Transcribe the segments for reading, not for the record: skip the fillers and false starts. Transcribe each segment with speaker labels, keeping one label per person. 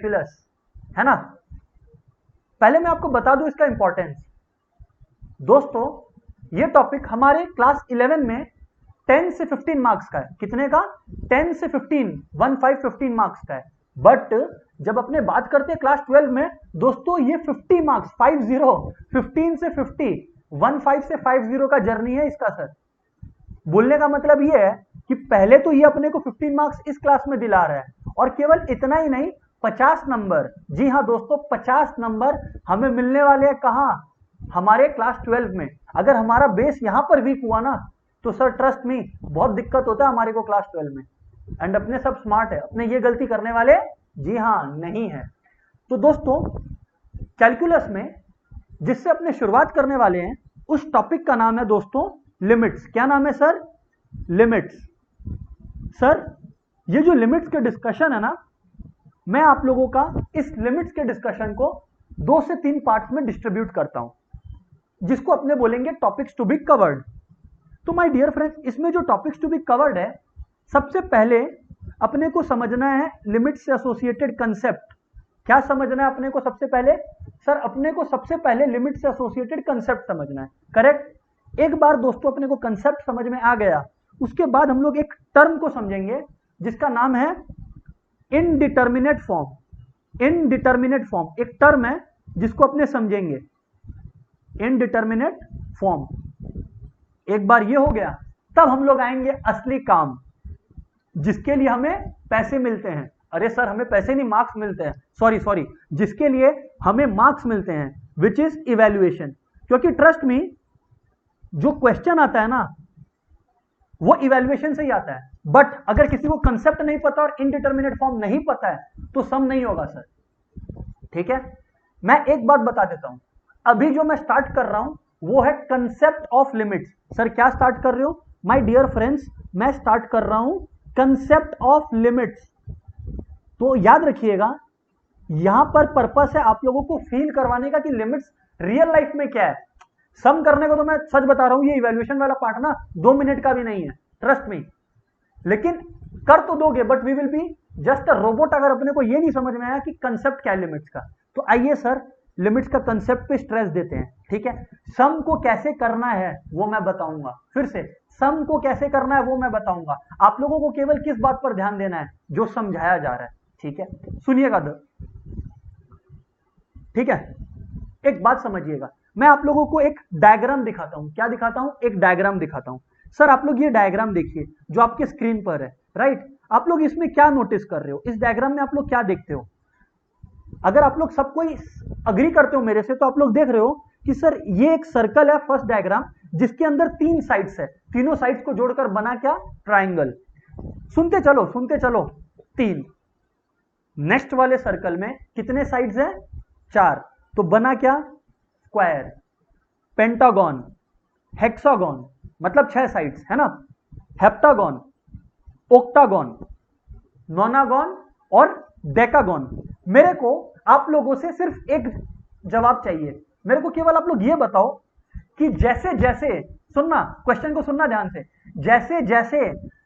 Speaker 1: Calculus, है ना। पहले मैं आपको बता दूं इसका इंपॉर्टेंस। दोस्तों ये टॉपिक हमारे क्लास 11 में 10 से 15 मार्क्स का है। कितने का? 10 से 15 मार्क्स का है। बट जब अपने बात करते हैं क्लास 12 में, दोस्तों ये 50 मार्क्स, 15 से 15 से 50 का जर्नी है इसका सर। बोलने का मतलब ये है कि पहले तो ये अपने को 15 मार्क्स इस क्लास में दिला रहा है, और केवल इतना ही नहीं, 50 नंबर, जी हाँ दोस्तों 50 नंबर हमें मिलने वाले हैं। कहां? हमारे क्लास 12 में। अगर हमारा बेस यहां पर वीक हुआ ना, तो सर ट्रस्ट मी बहुत दिक्कत होता है हमारे को क्लास 12 में। एंड अपने सब स्मार्ट है, अपने ये गलती करने वाले जी हाँ नहीं है। तो दोस्तों कैलकुलस में जिससे अपने शुरुआत करने वाले हैं, उस टॉपिक का नाम है दोस्तों लिमिट्स। क्या नाम है सर? लिमिट्स। सर ये जो लिमिट्स के डिस्कशन है ना, मैं आप लोगों का इस लिमिट्स के डिस्कशन को 2 से 3 पार्ट्स में डिस्ट्रीब्यूट करता हूं, जिसको अपने बोलेंगे टॉपिक्स टू बी कवर्ड। तो माय डियर फ्रेंड्स, इसमें जो टॉपिक्स टू बी कवर्ड है, सबसे पहले अपने को समझना है लिमिट्स से एसोसिएटेड कंसेप्ट। क्या समझना है अपने को सबसे पहले? सर अपने को सबसे पहले लिमिट से एसोसिएटेड कंसेप्ट समझना है, करेक्ट। एक बार दोस्तों अपने को कंसेप्ट समझ में आ गया, उसके बाद हम लोग एक टर्म को समझेंगे जिसका नाम है इनडिटर्मिनेट फॉर्म। इनडिटर्मिनेट फॉर्म एक टर्म है जिसको अपने समझेंगे, इनडिटर्मिनेट फॉर्म। एक बार ये हो गया, तब हम लोग आएंगे असली काम, जिसके लिए हमें पैसे मिलते हैं। अरे सर हमें पैसे नहीं, मार्क्स मिलते हैं, सॉरी, जिसके लिए हमें मार्क्स मिलते हैं, विच इज इवैल्यूएशन। क्योंकि ट्रस्ट मी, जो क्वेश्चन आता है ना, वो इवैल्यूएशन से ही आता है। बट अगर किसी को कंसेप्ट नहीं पता और इनडिटर्मिनेट फॉर्म नहीं पता है, तो सम नहीं होगा सर, ठीक है। मैं एक बात बता देता हूं, अभी जो मैं स्टार्ट कर रहा हूं वो है कंसेप्ट ऑफ लिमिट्स। सर क्या स्टार्ट कर रहे हो माय डियर फ्रेंड्स? मैं स्टार्ट कर रहा हूं कंसेप्ट ऑफ लिमिट्स। तो याद रखिएगा, यहां पर पर्पस है आप लोगों को फील करवाने का कि लिमिट्स रियल लाइफ में क्या है। सम करने को तो मैं सच बता रहा हूं, ये इवैल्यूएशन वाला पार्ट ना 2 मिनट का भी नहीं है, ट्रस्ट मी। लेकिन कर तो दोगे, but we will be just a robot अगर अपने को ये नहीं समझ में आया कि कंसेप्ट क्या है लिमिट्स का। तो आइए सर लिमिट्स का कंसेप्ट पे स्ट्रेस देते हैं, ठीक है। सम को कैसे करना है वो मैं बताऊंगा, फिर से सम को कैसे करना है वो मैं बताऊंगा। आप लोगों को केवल किस बात पर ध्यान देना है? जो समझाया जा रहा है, ठीक है। सुनिएगा, ठीक है। एक बात समझिएगा, मैं आप लोगों को एक डायग्राम दिखाता हूं। क्या दिखाता हूं? एक डायग्राम दिखाता हूं। सर आप लोग ये डायग्राम देखिए जो आपके स्क्रीन पर है, राइट। आप लोग इसमें क्या नोटिस कर रहे हो? इस डायग्राम में आप लोग क्या देखते हो? अगर आप लोग सब कोई अग्री करते हो मेरे से, तो आप लोग देख रहे हो कि सर ये एक सर्कल है, फर्स्ट डायग्राम, जिसके अंदर 3 साइड्स है। तीनों साइड्स को जोड़कर बना क्या? ट्राइंगल। सुनते चलो 3। नेक्स्ट वाले सर्कल में कितने साइड्स है? 4। तो बना क्या? स्क्वायर, पेंटागन, हेक्सागन, मतलब 6 साइड्स, है ना। हेप्टागन, ओक्टागन, नोनागन और डेकागन। मेरे को आप लोगों से सिर्फ एक जवाब चाहिए। मेरे को केवल आप लोग ये बताओ कि जैसे जैसे, सुनना, क्वेश्चन को सुनना ध्यान से, जैसे जैसे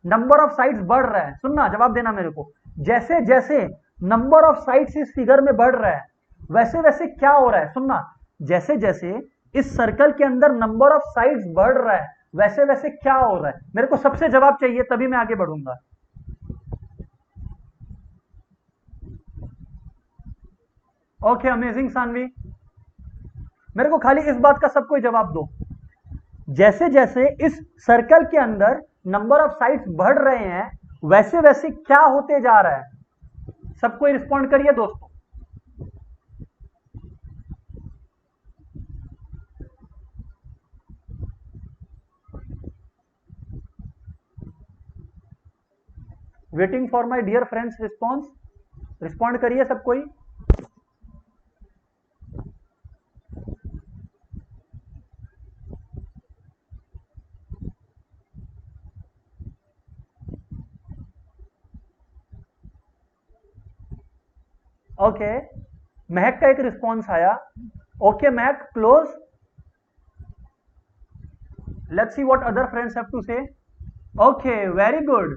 Speaker 1: नंबर ऑफ साइड्स बढ़ रहा है, सुनना, जवाब देना मेरे को, जैसे जैसे नंबर ऑफ साइड्स इस फिगर में बढ़ रहा है, वैसे वैसे क्या हो रहा है? सुनना, जैसे जैसे इस सर्कल के अंदर नंबर ऑफ साइड्स बढ़ रहा है, वैसे वैसे क्या हो रहा है? मेरे को सबसे जवाब चाहिए, तभी मैं आगे बढ़ूंगा। ओके, अमेजिंग सानवी, मेरे को खाली इस बात का सब कोई जवाब दो। जैसे जैसे इस सर्कल के अंदर नंबर ऑफ साइड्स बढ़ रहे हैं, वैसे वैसे क्या होते जा रहा है? सब कोई रिस्पॉन्ड करिए दोस्तों। Waiting for my dear friends response. Respond करिए सब कोई। ओके, महक का एक रिस्पॉन्स आया। Okay Mahak, close. Let's see what other friends have to say. Okay, very good.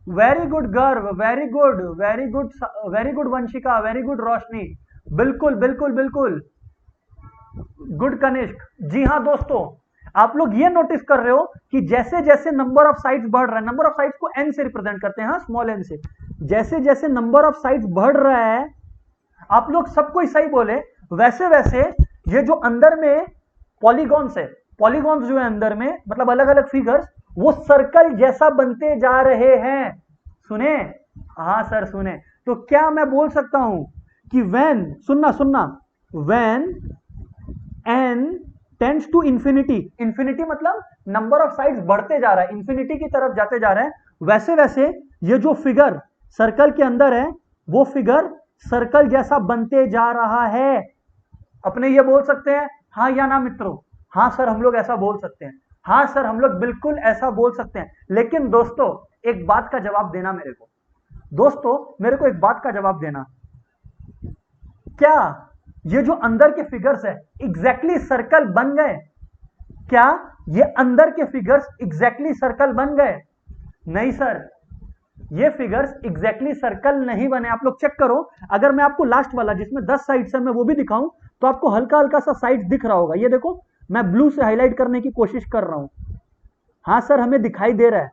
Speaker 1: Very good Garv, very good, very good, very good Vanshika, very good Roshni, बिल्कुल बिल्कुल बिल्कुल, good Kanishka. जी हाँ दोस्तों, आप लोग ये नोटिस कर रहे हो कि जैसे जैसे नंबर ऑफ साइट्स बढ़ रहा है, नंबर ऑफ साइट्स को एन से रिप्रेजेंट करते हैं, स्मॉल एन से, जैसे जैसे नंबर ऑफ साइट्स बढ़ रहा है, आप लोग सबको सही बोले, वैसे वैसे ये जो अंदर में पॉलीगॉन्स है, पॉलीगॉन्स जो है अंदर में, मतलब अलग अलग फिगर्स, वो सर्कल जैसा बनते जा रहे हैं। सुने? हाँ सर सुने। तो क्या मैं बोल सकता हूं कि व्हेन, सुनना सुनना, when n tends to infinity, infinity मतलब नंबर ऑफ साइड्स बढ़ते जा रहा है, इंफिनिटी की तरफ जाते जा रहे हैं, वैसे वैसे ये जो फिगर सर्कल के अंदर है, वो फिगर सर्कल जैसा बनते जा रहा है। अपने ये बोल सकते हैं हाँ या ना मित्रों? हाँ सर हम लोग ऐसा बोल सकते हैं, हाँ सर हम लोग बिल्कुल ऐसा बोल सकते हैं। लेकिन दोस्तों एक बात का जवाब देना मेरे को, दोस्तों मेरे को एक बात का जवाब देना, क्या ये जो अंदर के फिगर्स है एग्जैक्टली सर्कल बन गए? क्या ये अंदर के फिगर्स एग्जैक्टली सर्कल बन गए? नहीं सर, ये फिगर्स एग्जैक्टली सर्कल नहीं बने। आप लोग चेक करो, अगर मैं आपको लास्ट वाला जिसमें 10 साइड्स है मैं वो भी दिखाऊं तो आपको हल्का हल्का सा साइड दिख रहा होगा। ये देखो मैं ब्लू से हाईलाइट करने की कोशिश कर रहा हूं। हाँ सर हमें दिखाई दे रहा है,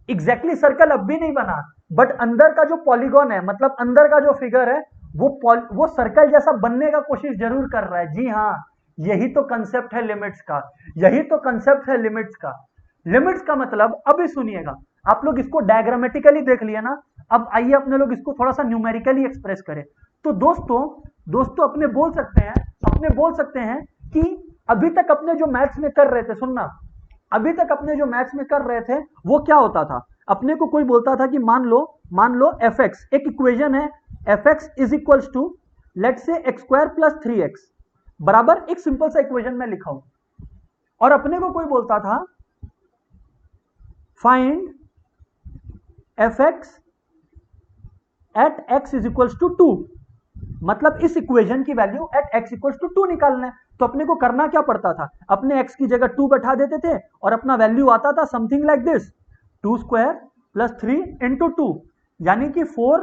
Speaker 1: एग्जैक्टली सर्कल अब भी नहीं बना, बट अंदर का जो पॉलीगॉन है, मतलब अंदर का जो फिगर है, वो सर्कल जैसा बनने का कोशिश जरूर कर रहा है। जी हाँ, यही तो कंसेप्ट है लिमिट्स का, यही तो कंसेप्ट है लिमिट्स का। लिमिट्स का मतलब, अभी सुनिएगा, आप लोग इसको डायग्रामेटिकली देख लिया ना, अब आइए अपने लोग इसको थोड़ा सा न्यूमेरिकली एक्सप्रेस करें। तो दोस्तों अपने बोल सकते हैं कि अभी तक अपने जो मैथ्स में कर रहे थे, सुनना, अभी तक अपने जो मैथ्स में कर रहे थे वो क्या होता था, अपने को कोई बोलता था कि मान लो fx, एक इक्वेशन है, fx is equals to let say x square plus 3x बराबर, एक सिंपल सा इक्वेशन में लिखा हूं, और अपने को कोई बोलता था find fx at x is equals to 2, मतलब इस इक्वेशन की value at x equals to 2 निकालना है। तो अपने को करना क्या पड़ता था, अपने x की जगह 2 बैठा देते थे और अपना वैल्यू आता था something like this, 2 square plus 3 into 2, यानी कि 4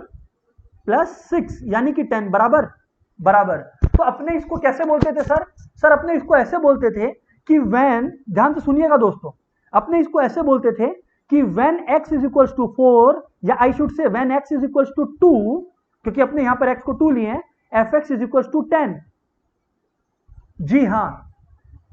Speaker 1: प्लस 6 यानी कि 10 बराबर। तो अपने इसको कैसे बोलते थे सर अपने इसको ऐसे बोलते थे कि व्हेन, ध्यान से सुनिएगा दोस्तों, अपने इसको ऐसे बोलते थे कि when x is equals to 4, या I should say when x is equals to 2, क्योंकि अपने यहां पर x को 2 लिए हैं, fx इज इक्वल्स टू 10। जी हां,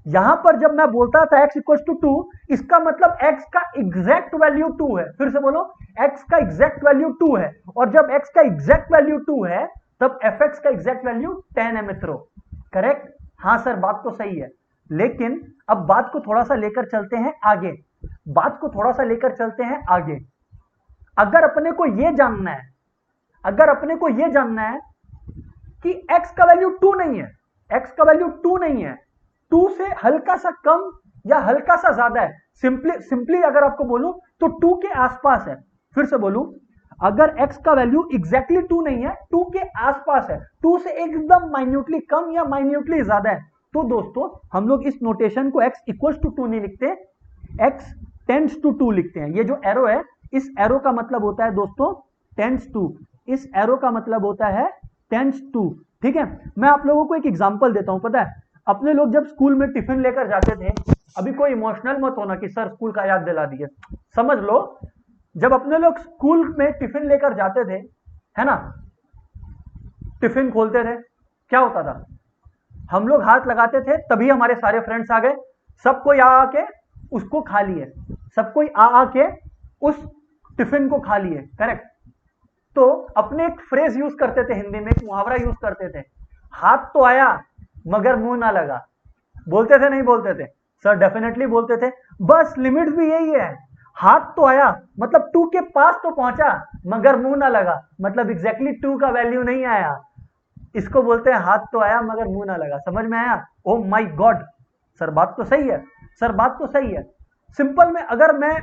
Speaker 1: यहां पर जब मैं बोलता था x इक्वल्स टू 2, इसका मतलब x का एग्जैक्ट वैल्यू 2 है। फिर से बोलो, x का एग्जैक्ट वैल्यू 2 है, और जब x का एग्जैक्ट वैल्यू 2 है तब fx का एग्जैक्ट वैल्यू 10 है मित्रों। करेक्ट? हां सर बात तो सही है, लेकिन अब बात को थोड़ा सा लेकर चलते हैं आगे, अगर अपने को यह जानना है कि x का वैल्यू 2 नहीं है, 2 से हल्का सा कम या हल्का सा ज्यादा है, सिंपली अगर आपको बोलूं तो 2 के आसपास है। फिर से बोलूं, अगर x का वैल्यू एग्जैक्टली 2 नहीं है, 2 के आसपास है, 2 से एकदम माइन्यूटली कम या माइन्यूटली ज्यादा है, तो दोस्तों हम लोग इस नोटेशन को x इक्वल्स टू 2 नहीं लिखते, x टेंड्स टू 2 लिखते हैं। ये जो एरो है, इस एरो का मतलब होता है दोस्तों टेंड्स टू, इस एरो का मतलब होता है टेंड्स टू। ठीक है, मैं आप लोगों को एक एग्जांपल देता हूं। पता है, अपने लोग जब स्कूल में टिफिन लेकर जाते थे, अभी कोई इमोशनल मत होना कि सर स्कूल का याद दिला दिए, समझ लो, जब अपने लोग स्कूल में टिफिन लेकर जाते थे, है ना, टिफिन खोलते थे, क्या होता था, हम लोग हाथ लगाते थे, तभी हमारे सारे फ्रेंड्स आ गए, सब कोई आके उसको खा लिए, सब कोई आके उस टिफिन को खा लिए। करेक्ट? तो अपने एक फ्रेज यूज करते थे, हिंदी में एक मुहावरा यूज करते थे, हाथ तो आया मगर मुंह ना लगा। बोलते थे नहीं बोलते थे सर? डेफिनेटली बोलते थे। बस लिमिट भी यही है, हाथ तो आया मतलब 2 के पास तो पहुंचा मगर मुंह ना लगा, मतलब एग्जैक्टली 2 का वैल्यू नहीं आया। इसको बोलते हैं हाथ तो आया मगर मुंह ना लगा। समझ में आया? ओ माय गॉड, सर बात तो सही है, सिंपल में अगर मैं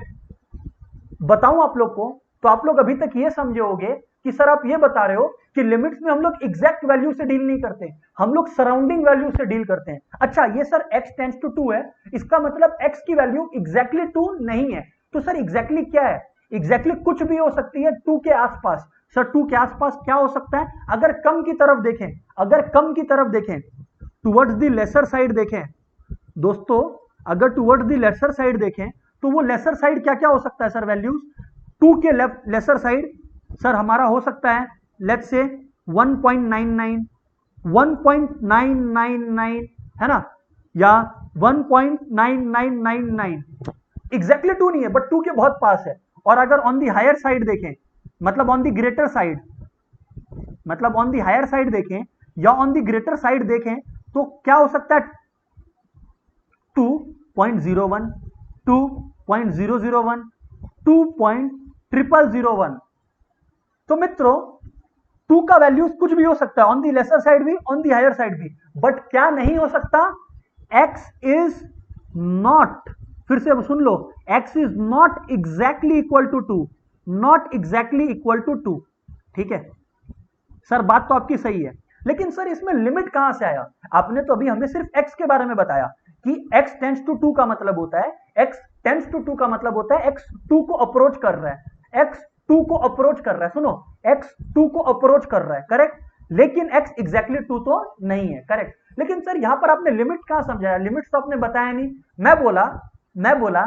Speaker 1: बताऊं आप लोग को, तो आप लोग अभी तक ये समझे होंगे कि सर आप ये बता रहे हो कि लिमिट्स में हम लोग एग्जैक्ट वैल्यू से डील नहीं करते, हम लोग सराउंडिंग वैल्यू से डील करते हैं। अच्छा, ये सर x टेंड्स टू 2 है, इसका मतलब x की वैल्यू एग्जैक्टली 2 नहीं है। तो सर एग्जैक्टली क्या है? एग्जैक्टली कुछ भी हो सकती है 2 के आसपास। सर 2 के आसपास क्या हो सकता है? अगर कम की तरफ देखें, अगर कम की तरफ देखें, टुवर्ड्स द लेसर साइड देखें दोस्तों, अगर टुवर्ड्स द लेसर साइड देखें तो वो लेसर साइड क्या क्या हो सकता है सर? वैल्यूज 2 के लेसर साइड सर हमारा हो सकता है लेट्स से 1.99, 1.999 है ना, या 1.9999। एग्जैक्टली 2 नहीं है बट 2 के बहुत पास है। और अगर ऑन दी हायर साइड देखें, मतलब ऑन दी ग्रेटर साइड, मतलब ऑन दी हायर साइड देखें या ऑन दी ग्रेटर साइड देखें तो क्या हो सकता है? 2.01, 2.001, 2.0001। तो मित्रों 2 का वैल्यू कुछ भी हो सकता है, ऑन दी लेसर साइड भी, ऑन दी हायर साइड भी, बट क्या नहीं हो सकता? x इज नॉट, फिर से सुन लो, x is not exactly equal to 2, not exactly equal to 2। ठीक है सर, बात तो आपकी सही है, लेकिन सर इसमें लिमिट कहां से आया? आपने तो अभी हमें सिर्फ x के बारे में बताया कि x टेंड्स टू 2 का मतलब होता है, x टेंड्स टू 2 का मतलब होता है x 2 को अप्रोच कर रहा है, x 2 को अप्रोच कर रहा है, सुनो, x 2 को अप्रोच कर रहा है, करेक्ट, लेकिन x एग्जैक्टली 2 तो नहीं है, करेक्ट। लेकिन सर यहां पर आपने लिमिट कहां समझाया? लिमिट तो आपने बताया नहीं। मैं बोला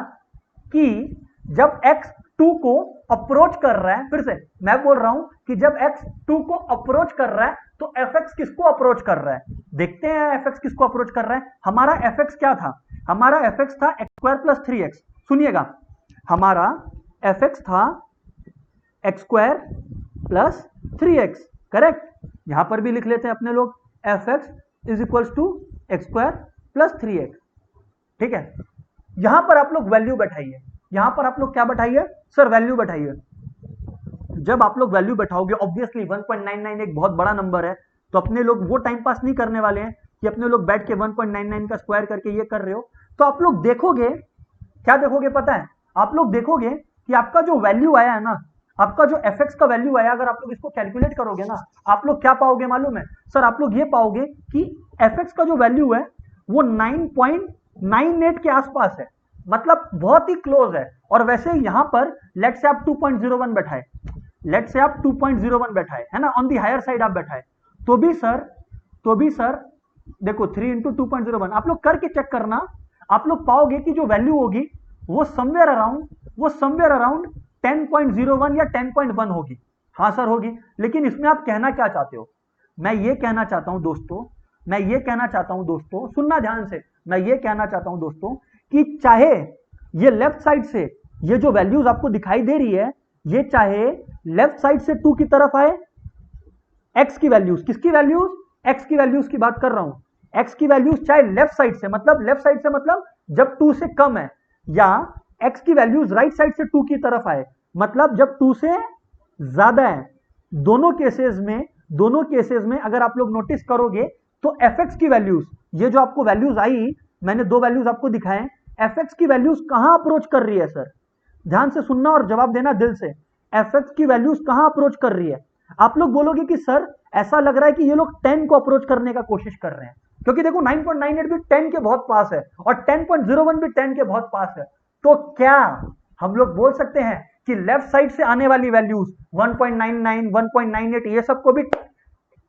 Speaker 1: कि जब x 2 को अप्रोच कर रहा है, फिर से मैं बोल रहा हूं कि जब x 2 को अप्रोच कर रहा है तो fx किसको अप्रोच कर रहा है? देखते हैं fx किसको अप्रोच कर रहा है। हमारा fx क्या था? हमारा fx था x² प्लस 3x। सुनिएगा, हमारा fx था x² प्लस 3x, करेक्ट। यहां पर भी लिख लेते हैं अपने लोग, fx is equals to x² plus 3x। ठीक है, यहां पर आप लोग वैल्यू बैठाइए, यहां पर आप लोग क्या बैठाइए सर? वैल्यू बैठाइए। जब आप लोग वैल्यू बैठाओगे, ऑब्वियसली 1.99 एक बहुत बड़ा नंबर है, तो अपने लोग वो टाइम पास नहीं करने वाले हैं कि अपने लोग बैठ के 1.99 का स्क्वायर करके ये कर रहे हो। तो आप लोग देखोगे, क्या देखोगे पता है? आप लोग देखोगे कि आपका जो वैल्यू आया है ना, आपका जो fx का वैल्यू आया, अगर आप लोग इसको कैलकुलेट करोगे ना, आप लोग क्या पाओगे मालूम है सर? आप लोग ये पाओगे कि fx का जो वैल्यू है वो 9.98 के आसपास है, मतलब बहुत ही क्लोज है। और वैसे यहां पर लेट से आप 2.01 बैठाए, लेट से आप 2.01 बैठाए, है ना, ऑन दी हायर साइड आप बैठाए, तो भी सर देखो 3 इंटू 2.01 आप लोग करके चेक करना, आप लोग पाओगे कि जो वैल्यू होगी वो समवेयर अराउंड 10.01 या 10.1 होगी। हाँ सर होगी, लेकिन इसमें आप कहना क्या चाहते हो? मैं ये कहना चाहता हूं दोस्तों, सुनना ध्यान से, मैं ये कहना चाहता हूं दोस्तों कि चाहे ये लेफ्ट साइड से ये जो वैल्यूज आपको दिखाई दे रही है, ये चाहे लेफ्ट साइड से 2 की तरफ आए, x की वैल्यूज, किसकी वैल्यूज? x की वैल्यूज की बात कर रहा हूं, x की वैल्यूज चाहे लेफ्ट साइड से मतलब जब 2 से कम है, या x की वैल्यूज राइट साइड से 2 की तरफ आए, मतलब जब 2 से ज्यादा है। दोनों केसेस में अगर आप लोग नोटिस करोगे तो fx की वैल्यूज, ये जो आपको वैल्यूज आई, मैंने 2 वैल्यूज आपको दिखाएं, fx की वैल्यूज कहां अप्रोच कर रही है सर? ध्यान से सुनना और जवाब देना दिल से, fx की वैल्यूज कहां अप्रोच कर रही है? आप लोग बोलोगे कि सर ऐसा लग रहा है कि ये लोग 10 को अप्रोच करने का कोशिश कर रहे हैं, क्योंकि देखो 9.98 भी 10 के बहुत पास है और 10.01 भी 10 के बहुत पास है। तो क्या हम लोग बोल सकते हैं कि लेफ्ट साइड से आने वाली वैल्यूज 1.99, 1.98 ये सबको भी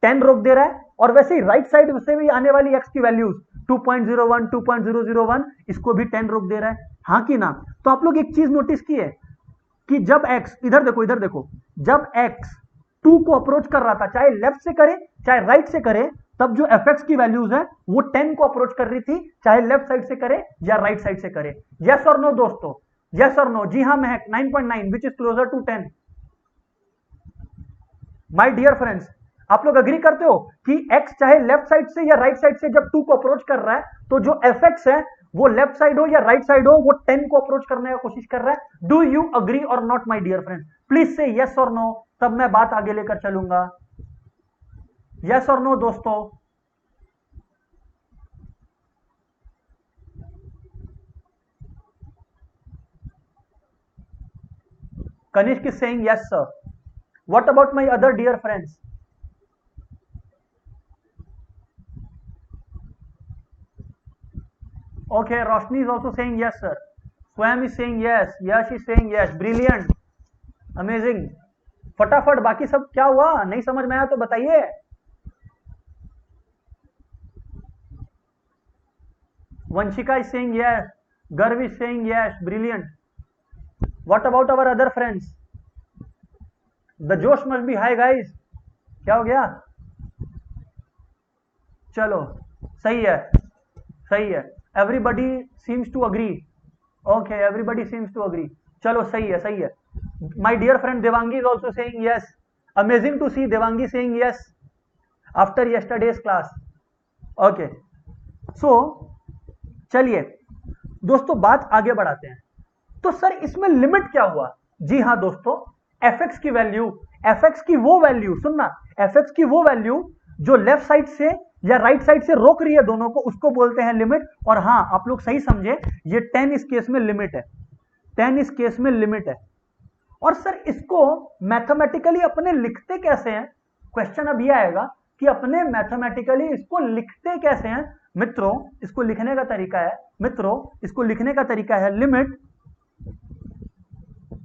Speaker 1: 10 रोक दे रहा है, और वैसे ही राइट साइड से भी आने वाली x की वैल्यूज 2.01, 2.001 इसको भी 10 रोक दे रहा है, हाँ कि ना? तो आप लोग एक चीज नोटिस की है कि जब x, इधर देखो, जब x 2 को अप्रोच कर रहा था, चाहे लेफ्ट से करे चाहे राइट से करे, तब जो fx की वैल्यूज है वो 10 को अप्रोच कर रही थी, चाहे लेफ्ट साइड से करे या राइट साइड से करे। यस और नो दोस्तों, यस और नो? जी हाँ Mahak, 9.9 which is closer to 10। My dear friends, आप लोग अग्री करते हो कि x चाहे लेफ्ट साइड से या राइट साइड से जब 2 को अप्रोच कर रहा है, तो जो fx है वो लेफ्ट साइड हो या राइट साइड हो, वो 10 को अप्रोच करने का कोशिश कर रहा है। डू यू अग्री और not my dear friends? Please say yes और नो, तब मैं बात आगे लेकर चलूंगा। यस और नो दोस्तों? Kanishk is saying yes sir. What about my other dear friends? Okay, Roshni is also saying yes sir. Swam is saying yes. Yash is saying yes. Brilliant. Amazing, फटाफट। बाकी सब क्या हुआ, नहीं समझ में आया तो बताइए। Vanshika is saying yes, Garv is saying yes, brilliant. What about our other friends? The जोश मस्ट बी हाई गाइस। क्या हो गया? चलो सही है, सही है। Everybody seems to agree. Okay, everybody seems to agree. चलो सही है, सही है। My dear friend Devangi is also saying yes. Amazing to see Devangi saying yes after yesterday's class. Okay, so चलिए दोस्तों बात आगे बढ़ाते हैं। तो सर इसमें लिमिट क्या हुआ? जी हां दोस्तों, fx की वैल्यू, fx की वो वैल्यू, सुनना, fx की वो वैल्यू जो लेफ्ट साइड से या राइट साइड से रोक रही है दोनों को, उसको बोलते हैं लिमिट। और हां, आप लोग सही समझे, ये 10 इस केस में लिमिट है, 10 इस केस में लिमिट है। और सर इसको मैथमेटिकली अपने लिखते कैसे हैं? क्वेश्चन अब ये आएगा कि अपने मैथमेटिकली इसको लिखते कैसे हैं? मित्रों इसको लिखने का तरीका है, मित्रों इसको लिखने का तरीका है लिमिट।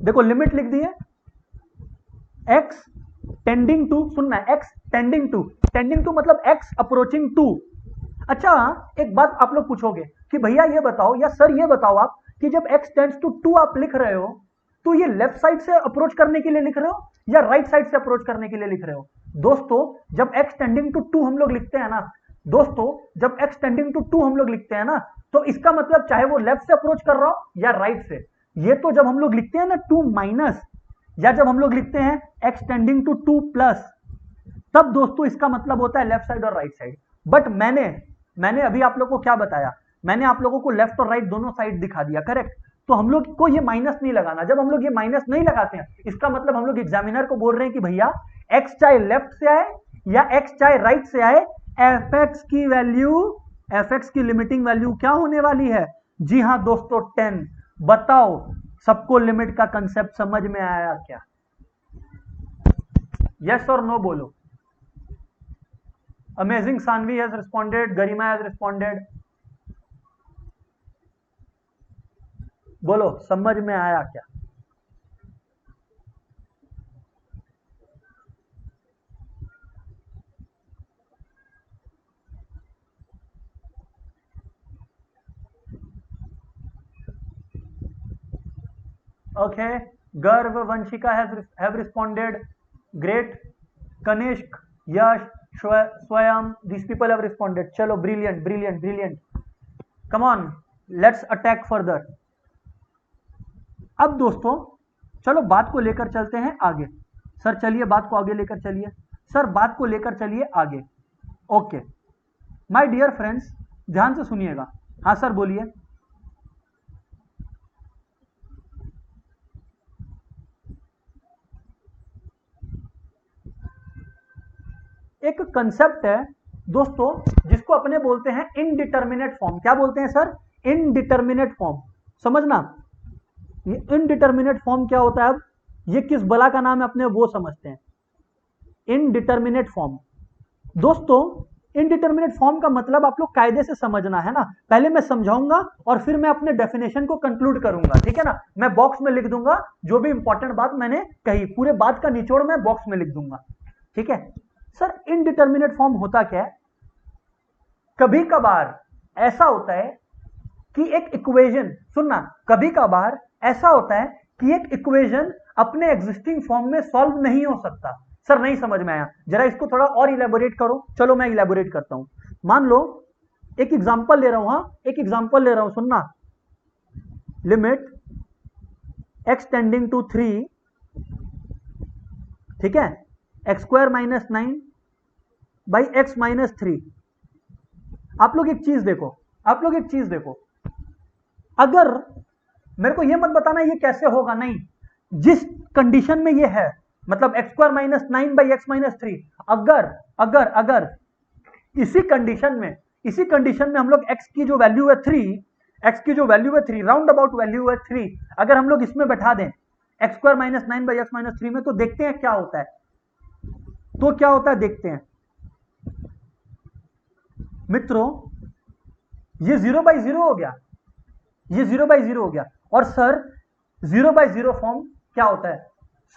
Speaker 1: देखो लिमिट लिख दी है, x टेंडिंग टू, सुनना है, x टेंडिंग टू मतलब x अप्रोचिंग टू। अच्छा, एक बात आप लोग पूछोगे कि भैया ये बताओ या सर ये बताओ आप कि जब x टेंड्स टू 2 आप लिख रहे हो तो ये लेफ्ट साइड से अप्रोच करने के लिए लिख रहे हो या राइट साइड से अप्रोच करने के लिए लिख रहे हो? दोस्तों जब x टेंडिंग टू 2 हम लोग लिखते हैं ना, दोस्तों जब x टेंडिंग टू 2 हम लोग लिखते हैं ना, तो इसका मतलब चाहे वो लेफ्ट से अप्रोच कर रहा हो या राइट से। ये तो जब हम लोग लिखते हैं ना 2 माइनस, या जब हम लोग लिखते हैं x टेंडिंग टू 2 प्लस, तब दोस्तों इसका मतलब होता है लेफ्ट साइड और राइट साइड। बट मैंने अभी आप लोगों को क्या बताया? मैंने आप लोगों को लेफ्ट और राइट दोनों साइड दिखा दिया, करेक्ट? तो हम लोग को ये माइनस नहीं लगाना। जब हम लोग ये माइनस नहीं लगाते हैं, इसका मतलब हम लोग एग्जामिनर को बोल रहे हैं कि भैया x चाहे लेफ्ट से आए या x चाहे राइट से आए, fx की वैल्यू, fx की लिमिटिंग वैल्यू क्या होने वाली है? जी हां दोस्तों 10। बताओ सबको लिमिट का कंसेप्ट समझ में आया क्या? यस और नो बोलो। Amazing, Saanvi has responded, Garima has responded. बोलो समझ में आया क्या? ओके, गर्व, Vanshika have responded, great, Kanishka, यश, स्वयं, these people have responded. चलो brilliant, brilliant, brilliant. Come on, let's attack further. अब दोस्तों चलो बात को लेकर चलते हैं आगे। सर चलिए बात को आगे लेकर चलिए, सर बात को लेकर चलिए आगे। ओके माय डियर फ्रेंड्स, ध्यान से सुनिएगा। हाँ सर बोलिए। एक कंसेप्ट है दोस्तों जिसको अपने बोलते हैं इनडिटर्मिनेट फॉर्म। क्या बोलते हैं सर? Indeterminate form. समझना, ये इनडिटर्मिनेट फॉर्म क्या होता है? अब ये किस बला का नाम है अपने वो समझते हैं। इनडिटर्मिनेट फॉर्म, दोस्तों इनडिटर्मिनेट फॉर्म का मतलब आप लोग कायदे से समझना है ना। पहले मैं समझाऊंगा और फिर मैं अपने डेफिनेशन को कंक्लूड करूंगा, ठीक है ना। मैं बॉक्स में लिख दूंगा जो भी इंपॉर्टेंट बात मैंने कही, पूरे बात का निचोड़ मैं बॉक्स में लिख दूंगा, ठीक है। सर इनडिटर्मिनेट फॉर्म होता क्या है? कभी कभार ऐसा होता है कि एक इक्वेशन, सुनना, कभी कभार ऐसा होता है कि एक इक्वेशन अपने एग्जिस्टिंग फॉर्म में सॉल्व नहीं हो सकता। सर नहीं समझ में आया, जरा इसको थोड़ा और इलेबोरेट करो। चलो मैं इलेबोरेट करता हूं। मान लो एक एग्जांपल ले रहा हूं, हाँ एक एग्जांपल ले रहा हूं, सुनना। लिमिट x टेंडिंग टू 3, ठीक है, x square minus 9 by x minus 3। आप लोग एक चीज देखो, आप लोग एक चीज देखो, अगर मेरे को ये मत बताना ये कैसे होगा, नहीं, जिस कंडीशन में ये है, मतलब x square minus 9 by x minus 3, अगर अगर अगर इसी कंडीशन में हम लोग x की जो वैल्यू है 3, x की जो वैल्यू है 3, राउंड अबाउट वैल्यू है 3, अगर हम लोग इसमें बैठा दें x square minus 9 by x minus 3 में, तो देखते हैं क्या होता है। तो क्या होता है देखते हैं मित्रों, ये 0 बाई 0 हो गया, ये 0 बाई 0 हो गया। और सर 0 बाई 0 फॉर्म क्या होता है?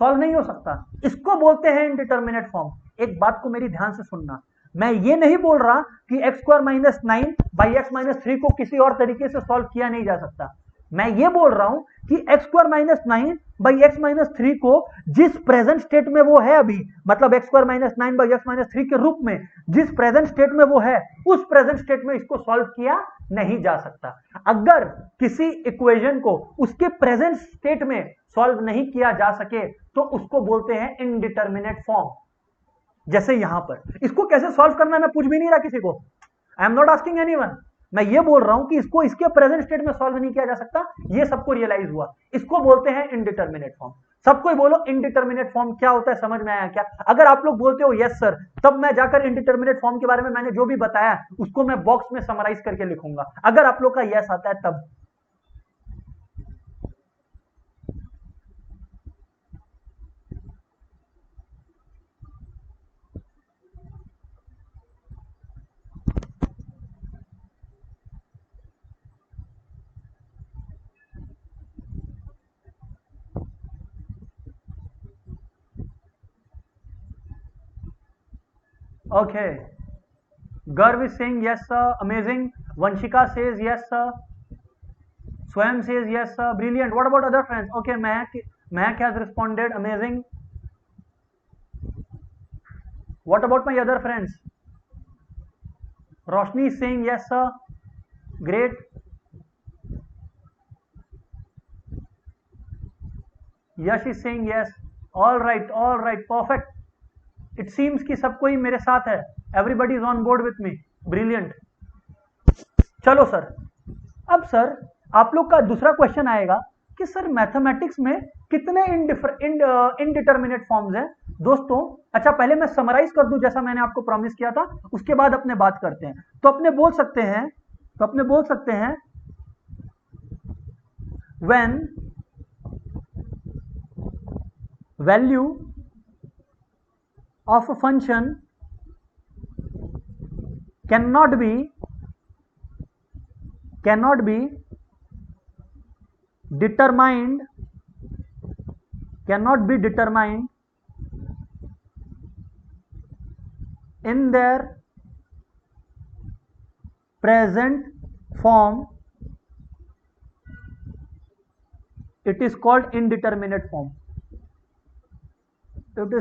Speaker 1: सॉल्व नहीं हो सकता, इसको बोलते हैं इनडिटरमिनेट फॉर्म। एक बात को मेरी ध्यान से सुनना, मैं ये नहीं बोल रहा कि x square minus 9 by x minus 3 को किसी और तरीके से सॉल्व किया नहीं जा सकता। मैं ये बोल रहा हूं कि x square minus 9 by x minus 3 को जिस प्रेजेंट स्टेट में वो है अभी, मतलब x square minus 9 by x minus 3 के रूप में जिस प्रेजेंट स्टेट में वो है, उस प्रेजेंट स्टेट में इसको सॉल्व किया नहीं जा सकता। अगर किसी इक्वेशन को उसके प्रेजेंट स्टेट में सॉल्व नहीं किया जा सके तो उसको बोलते हैं इनडिटरमिनेट फॉर्म। जैसे यहां पर इसको कैसे सॉल्व करना है मैं पूछ भी नहीं रहा किसी को, I am not asking anyone. मैं ये बोल रहा हूं कि इसको इसके प्रेजेंट स्टेट में सॉल्व नहीं किया जा सकता, ये सबको रियलाइज हुआ, इसको बोलते हैं इनडिटरमिनेट फॉर्म। सबको ही बोलो इनडिटरमिनेट फॉर्म क्या होता है, समझ में आया क्या? अगर आप लोग बोलते हो यस सर, तब मैं जाकर इनडिटरमिनेट फॉर्म के बारे में मैंने जो भी बताया उसको मैं बॉक्स में समराइज करके लिखूंगा, अगर आप लोग का यस आता है तब। Okay. Garv is saying yes sir, amazing. Vanshika says yes sir. Swam says yes sir, brilliant. What about other friends? Okay, Mehak has responded, amazing. What about my other friends? Roshni is saying yes sir, great. Yash is saying yes. All right, perfect. It seems कि सब कोई मेरे साथ है, everybody is on board with me, brilliant. चलो sir, अब sir आप लोग का दूसरा क्वेश्चन आएगा कि सर मैथमेटिक्स में कितने इनडिटरमिनेट फॉर्म्स हैं दोस्तों। अच्छा, पहले मैं समराइज कर दूं जैसा मैंने आपको प्रॉमिस किया था, उसके बाद अपने बात करते हैं। तो अपने बोल सकते हैं when value of a function cannot be determined in their present form, it is called indeterminate form. It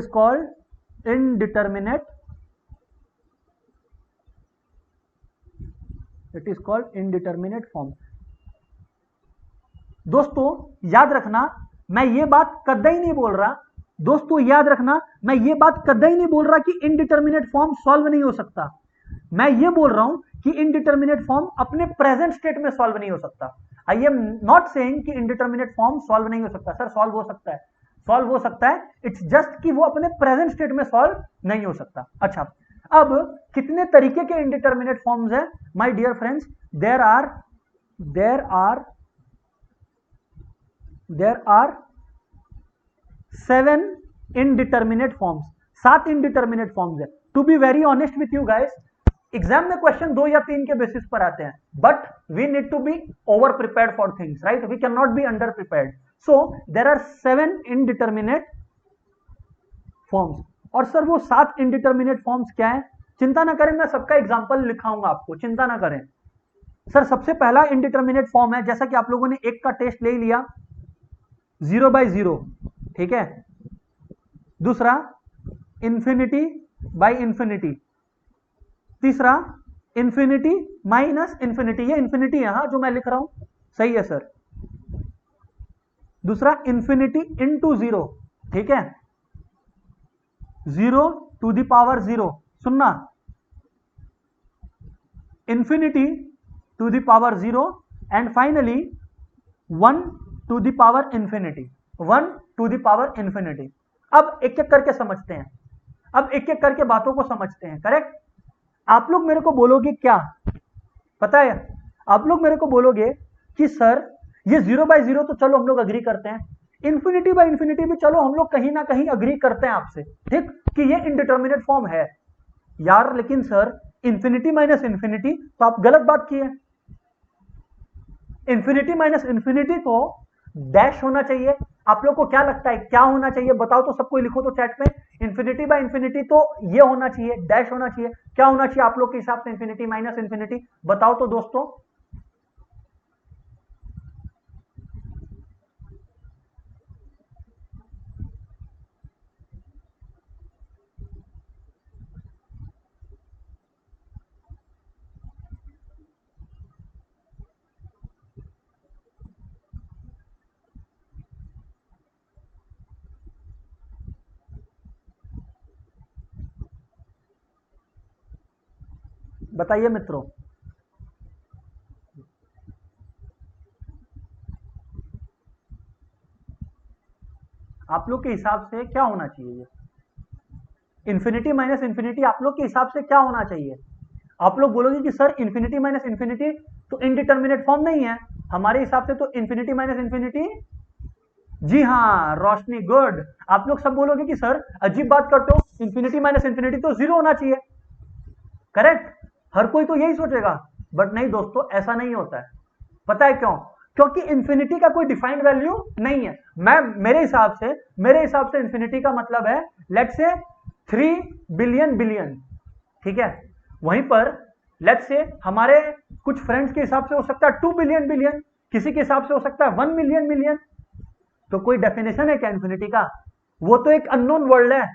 Speaker 1: is called indeterminate form। दोस्तों याद रखना, मैं ये बात कतई नहीं बोल रहा, दोस्तों याद रखना, मैं ये बात कतई नहीं बोल रहा कि इनडिटरमिनेट फॉर्म सॉल्व नहीं हो सकता। मैं ये बोल रहा हूं कि इनडिटरमिनेट फॉर्म अपने प्रेजेंट स्टेट में सॉल्व नहीं हो सकता। आई एम नॉट सेइंग कि इनडिटरमिनेट फॉर्म सॉल्व नहीं हो सकता। सर सॉल्व हो सकता है, इट्स जस्ट कि वो अपने प्रेजेंट स्टेट में सॉल्व नहीं हो सकता। अच्छा, अब कितने तरीके के इनडिटरमिनेट फॉर्म्स हैं my dear friends? There are 7 indeterminate forms, 7 indeterminate forms है। To be very honest with you guys, exam में क्वेश्चन 2 या 3 के बेसिस पर आते हैं, but we need to be over prepared for things, right? We can not be under prepared. So there are 7 indeterminate forms। और sir वो 7 indeterminate forms क्या है? चिंता ना करें, मैं सबका एग्जांपल लिखाऊंगा आपको, चिंता ना करें। सर सबसे पहला indeterminate form है, जैसा कि आप लोगों ने एक का टेस्ट ले लिया, 0 by 0, ठीक है। दूसरा infinity by infinity, तीसरा infinity minus infinity, ये infinity यहां जो मैं लिख रहा हूं सही है सर। दूसरा इंफिनिटी इनटू 0, ठीक है, 0 टू द पावर 0, सुनना, infinity to the power 0 and finally 1 to the power infinity, 1 to the power infinity. अब एक एक करके समझते हैं, अब एक एक करके बातों को समझते हैं, करेक्ट? आप लोग मेरे को बोलोगे क्या पता है? आप लोग मेरे को बोलोगे कि सर ये 0 by 0 तो चलो हम लोग अग्री करते हैं, इंफिनिटी बाय इंफिनिटी भी चलो हम लोग कहीं ना कहीं अग्री करते हैं आपसे, ठीक, कि ये इनडिटरमिनेट फॉर्म है यार। लेकिन सर इंफिनिटी माइनस इंफिनिटी तो आप गलत बात किए। इंफिनिटी माइनस इंफिनिटी तो डैश होना चाहिए, आप लोग को क्या लगता है क्या होना चाहिए बताओ तो, सबको लिखो तो चैट में। इन्फिनिटी बाय इन्फिनिटी तो ये होना चाहिए, डैश होना चाहिए। क्या होना चाहिए आप लोग के हिसाब से इन्फिनिटी माइनस इन्फिनिटी, बताओ तो दोस्तों। बताइए मित्रों। आप लोग के हिसाब से क्या होना चाहिए ये इन्फिनिटी माइनस इन्फिनिटी, आप लोग के हिसाब से क्या होना चाहिए? आप लोग बोलोगे कि सर इन्फिनिटी माइनस इन्फिनिटी तो इनडिटर्मिनेट फॉर्म नहीं है, हमारे हिसाब से तो इन्फिनिटी माइनस इन्फिनिटी। जी हाँ रोशनी गुड। आप लोग सब बोलोगे कि सर अजीब बात करते हो, इन्फिनिटी माइनस इन्फिनिटी तो जीरो होना चाहिए। करेक्ट, हर कोई तो यही सोचेगा, बट नहीं दोस्तों ऐसा नहीं होता है। पता है क्यों? क्योंकि इंफिनिटी का कोई डिफाइंड वैल्यू नहीं है। मेरे हिसाब से इंफिनिटी का मतलब है लेट्स से 3 बिलियन बिलियन, ठीक है। वहीं पर लेट्स से हमारे कुछ फ्रेंड्स के हिसाब से हो सकता है 2 बिलियन बिलियन, किसी के हिसाब से हो सकता है 1 मिलियन मिलियन। तो कोई डेफिनेशन है क्या इंफिनिटी का? वो तो एक अननोन वर्ल्ड है,